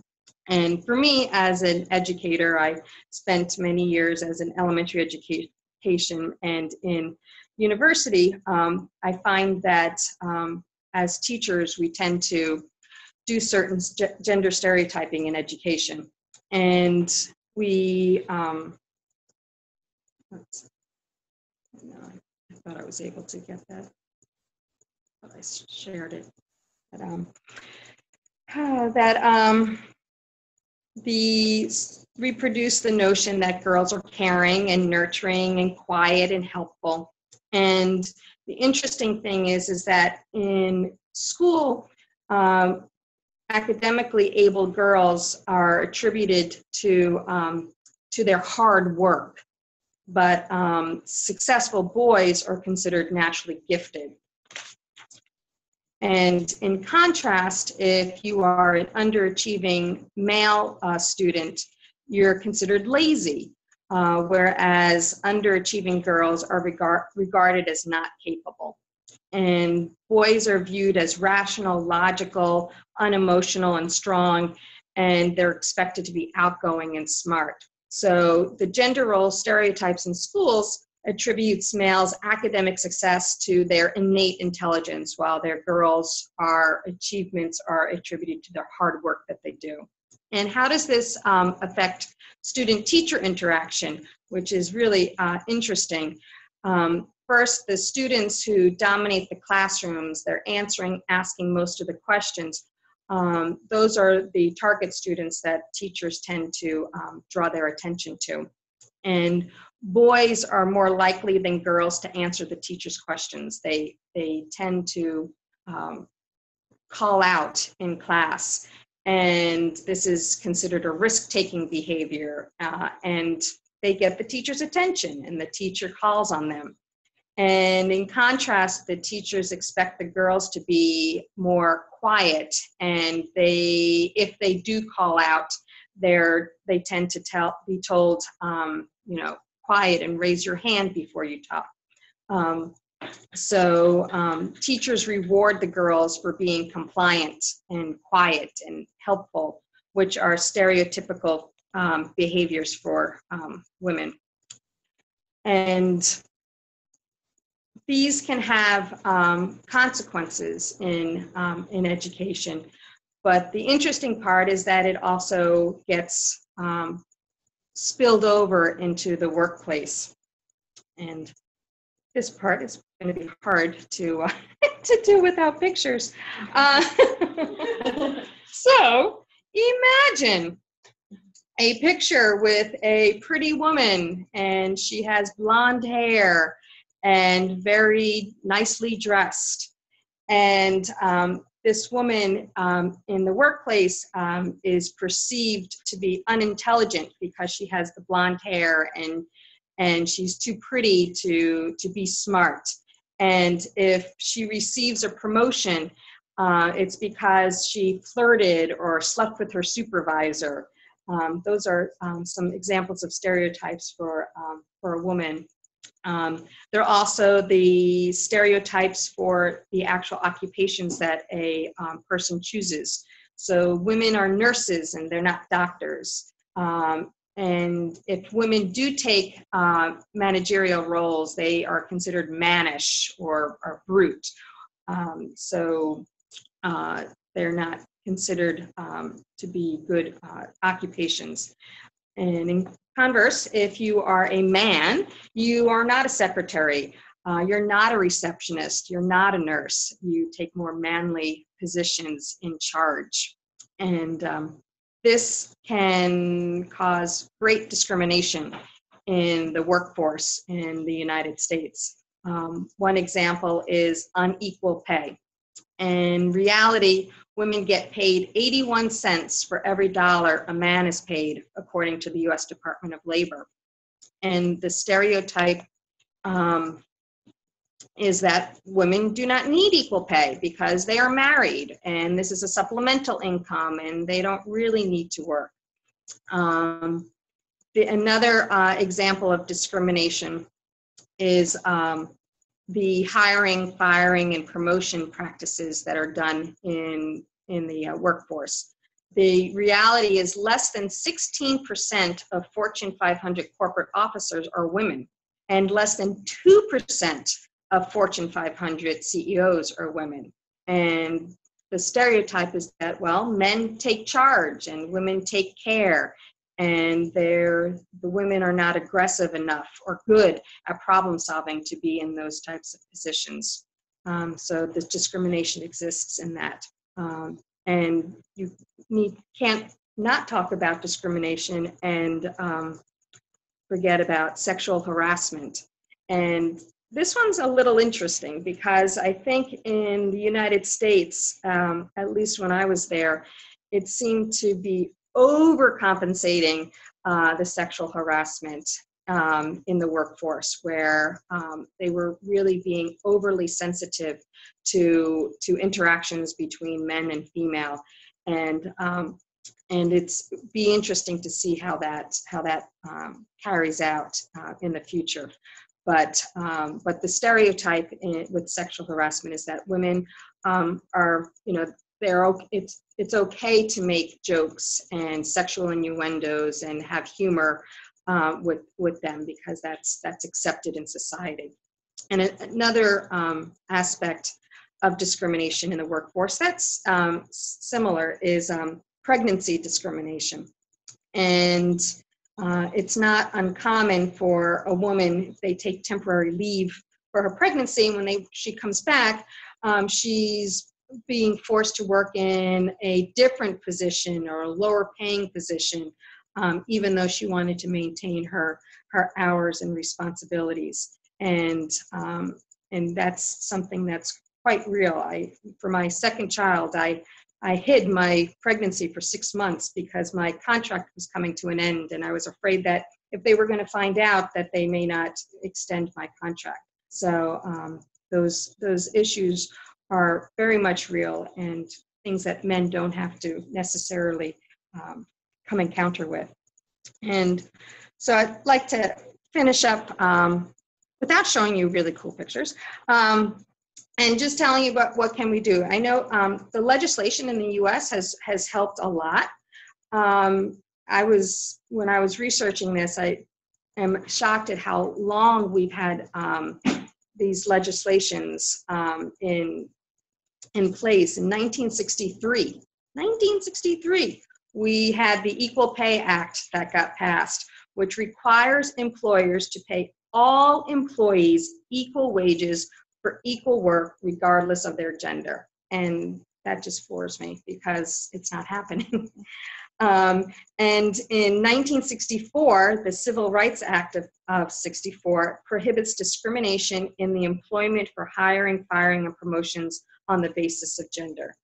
And for me, as an educator, I spent many years as an elementary education and in university. I find that as teachers, we tend to do certain gender stereotyping in education. And we, I thought I was able to get that, but I shared it. Reproduce the notion that girls are caring and nurturing and quiet and helpful. And the interesting thing is that in school, academically able girls are attributed to their hard work, but successful boys are considered naturally gifted. And in contrast, if you are an underachieving male student, you're considered lazy, whereas underachieving girls are regarded as not capable. And boys are viewed as rational, logical, unemotional, and strong, and they're expected to be outgoing and smart. So the gender role stereotypes in schools attributes males' academic success to their innate intelligence, while their girls' achievements are attributed to their hard work that they do. And how does this affect student-teacher interaction, which is really interesting? First, the students who dominate the classrooms, they're asking most of the questions. Those are the target students that teachers tend to draw their attention to. And boys are more likely than girls to answer the teacher's questions. They tend to call out in class, and this is considered a risk-taking behavior, and they get the teacher's attention and the teacher calls on them. And in contrast, the teachers expect the girls to be more quiet, and if they do call out, they tend to be told, quiet and raise your hand before you talk. So teachers reward the girls for being compliant and quiet and helpful, which are stereotypical behaviors for women. And these can have consequences in education. But the interesting part is that it also gets spilled over into the workplace. And this part is going to be hard to do without pictures. So imagine a picture with a pretty woman, and she has blonde hair and very nicely dressed. And this woman in the workplace is perceived to be unintelligent because she has the blonde hair and she's too pretty to be smart. And if she receives a promotion, it's because she flirted or slept with her supervisor. Those are some examples of stereotypes for a woman. There are also the stereotypes for the actual occupations that a person chooses. So women are nurses and they're not doctors. And if women do take managerial roles, they are considered mannish or brute. So they're not considered to be good occupations. And in converse, if you are a man, you are not a secretary, you're not a receptionist, you're not a nurse. You take more manly positions in charge. And this can cause great discrimination in the workforce in the United States. One example is unequal pay. In reality, women get paid 81 cents for every dollar a man is paid, according to the U.S. Department of Labor. And the stereotype is that women do not need equal pay because they are married, and this is a supplemental income, and they don't really need to work. Another example of discrimination is the hiring, firing, and promotion practices that are done in the workforce. The reality is less than 16% of Fortune 500 corporate officers are women, and less than 2% of Fortune 500 CEOs are women. And the stereotype is that, well, men take charge and women take care, and the women are not aggressive enough or good at problem solving to be in those types of positions. So this discrimination exists in that. And you can't not talk about discrimination and forget about sexual harassment. And this one's a little interesting because I think in the United States, at least when I was there, it seemed to be overcompensating the sexual harassment in the workforce, where they were really being overly sensitive to interactions between men and female, and it's be interesting to see how that carries out in the future. But the stereotype with sexual harassment is that women are, it's okay to make jokes and sexual innuendos and have humor with them because that's accepted in society. And another aspect of discrimination in the workforce that's similar is pregnancy discrimination. And it's not uncommon for a woman, if they take temporary leave for her pregnancy, when she comes back, she's being forced to work in a different position or a lower paying position, even though she wanted to maintain her hours and responsibilities. And that's something that's quite real. For my second child, I hid my pregnancy for 6 months because my contract was coming to an end, and I was afraid that if they were going to find out that they may not extend my contract. So those issues are very much real and things that men don't have to necessarily come encounter with. And so I'd like to finish up without showing you really cool pictures and just telling you what can we do. I know the legislation in the US has helped a lot. When I was researching this, I am shocked at how long we've had these legislations in place. In 1963, we had the Equal Pay Act that got passed, which requires employers to pay all employees equal wages for equal work, regardless of their gender. And that just floors me because it's not happening. And in 1964, the Civil Rights Act of 64 prohibits discrimination in the employment for hiring, firing, and promotions on the basis of gender,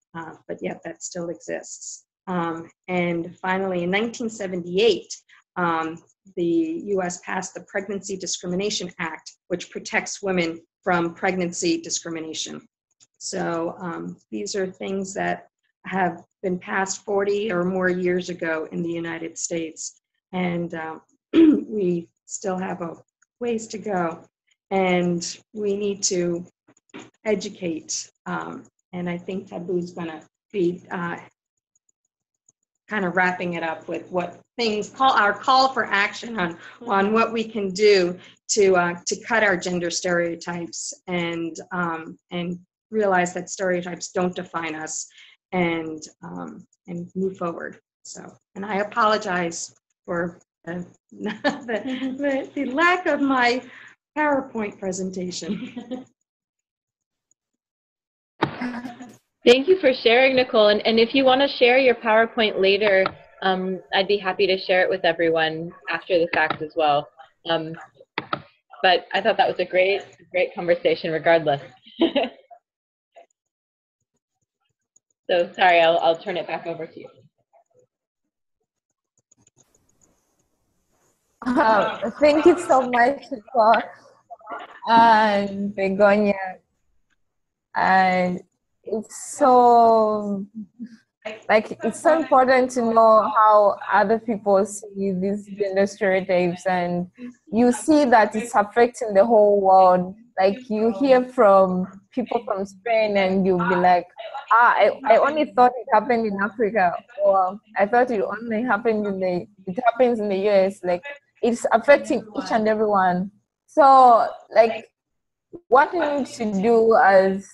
but yet that still exists. And finally, in 1978, the US passed the Pregnancy Discrimination Act, which protects women from pregnancy discrimination. So these are things that have been passed 40 or more years ago in the United States. And we still have a ways to go. And we need to educate. And I think Taboo's gonna be kind of wrapping it up with what things our call for action on what we can do to cut our gender stereotypes and realize that stereotypes don't define us and move forward. So, and I apologize for the lack of my PowerPoint presentation. Thank you for sharing, Nicole. And if you want to share your PowerPoint later, I'd be happy to share it with everyone after the fact as well. But I thought that was a great conversation regardless. So sorry, I'll turn it back over to you. Thank you so much, Nicole and Begonia. And it's so important to know how other people see these gender stereotypes, and you see that it's affecting the whole world. Like you hear from people from Spain and you'll be like, I only thought it happened in Africa, or I thought it only happened it happens in the US. Like it's affecting each and every one. So like what we need to do as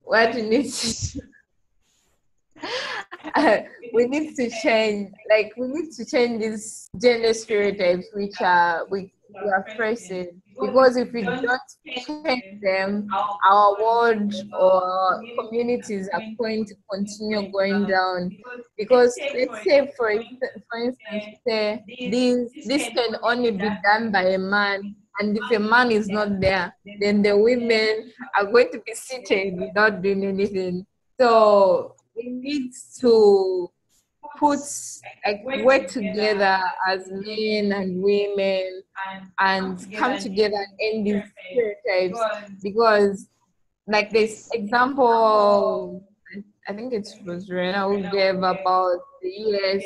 what we need to we need to change these gender stereotypes we are facing, because if we don't change them, our world or communities are going to continue going down. Because let's say for instance, say this can only be done by a man, and if a man is not there, then the women are going to be seated without doing anything. So we need to work together as men and women and come together and end these stereotypes. Because like this example, I think it was Rena who gave about the US,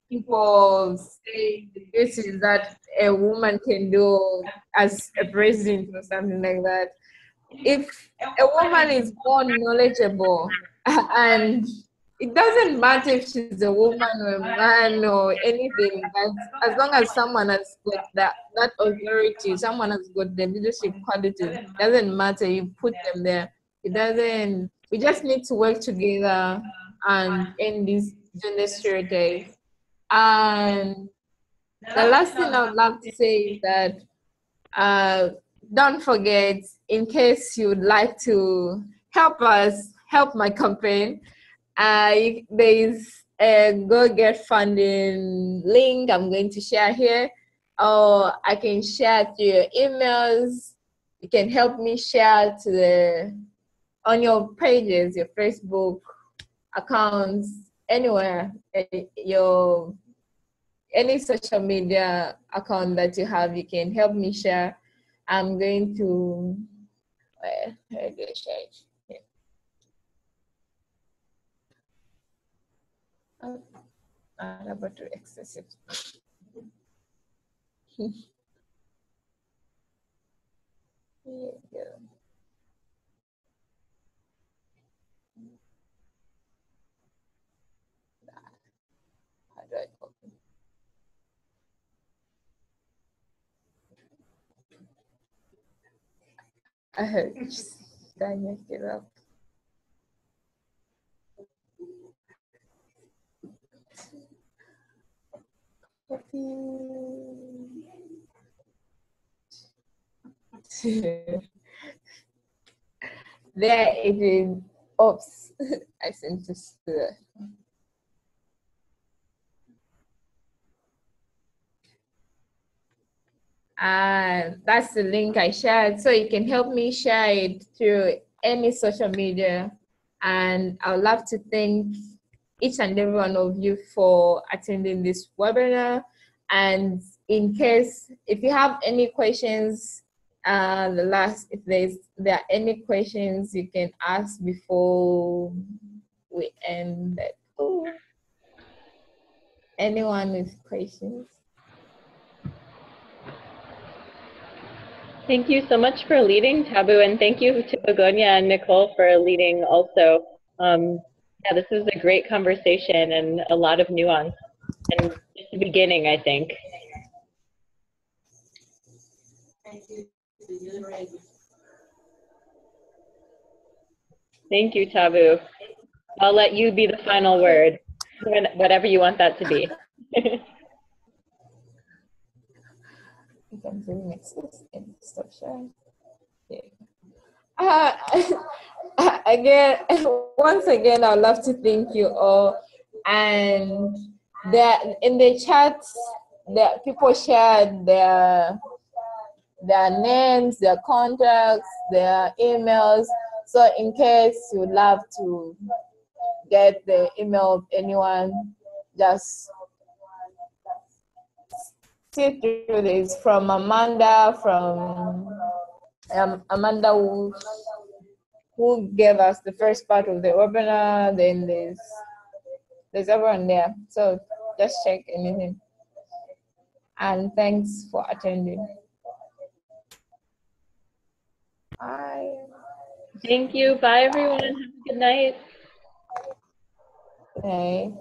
people say this is that a woman can do as a president or something like that. If a woman is more knowledgeable, and it doesn't matter if she's a woman or a man or anything, but as long as someone has got that authority, someone has got the leadership qualities, it doesn't matter, you put them there. We just need to work together and end these gender stereotypes. And the last thing I would love to say is that don't forget, in case you would like to help my campaign, there is a Go Get Funding link I'm going to share here, or I can share through your emails. you can help me share to on your pages, your Facebook accounts, anywhere, any social media account that you have, you can help me share. I'm going to where do I share it? Yeah. Oh, I'm about to excessive. Here you go. How do I copy? I heard Daniel give up. Copy. There it is. Oops, I sent this to the. That's the link I shared. So you can help me share it through any social media. And I would love to thank each and every one of you for attending this webinar. And in case, if you have any questions, if there are any questions you can ask before we end it. Ooh. Anyone with questions? Thank you so much for leading, Tabu, and thank you to Begonia and Nicole for leading also. Yeah, this is a great conversation and a lot of nuance, and just the beginning, I think. Thank you, Tabu. I'll let you be the final word, whatever you want that to be. You can do next and stop sharing. Again, once again, I'd love to thank you all. And that in the chats, that people shared their names, their contacts, their emails. So in case you would love to get the email of anyone, just see through this. From Amanda, Amanda who gave us the first part of the webinar. Then there's everyone there. So just check anything. And thanks for attending. Bye. Thank you. Bye, everyone. Have a good night. Okay.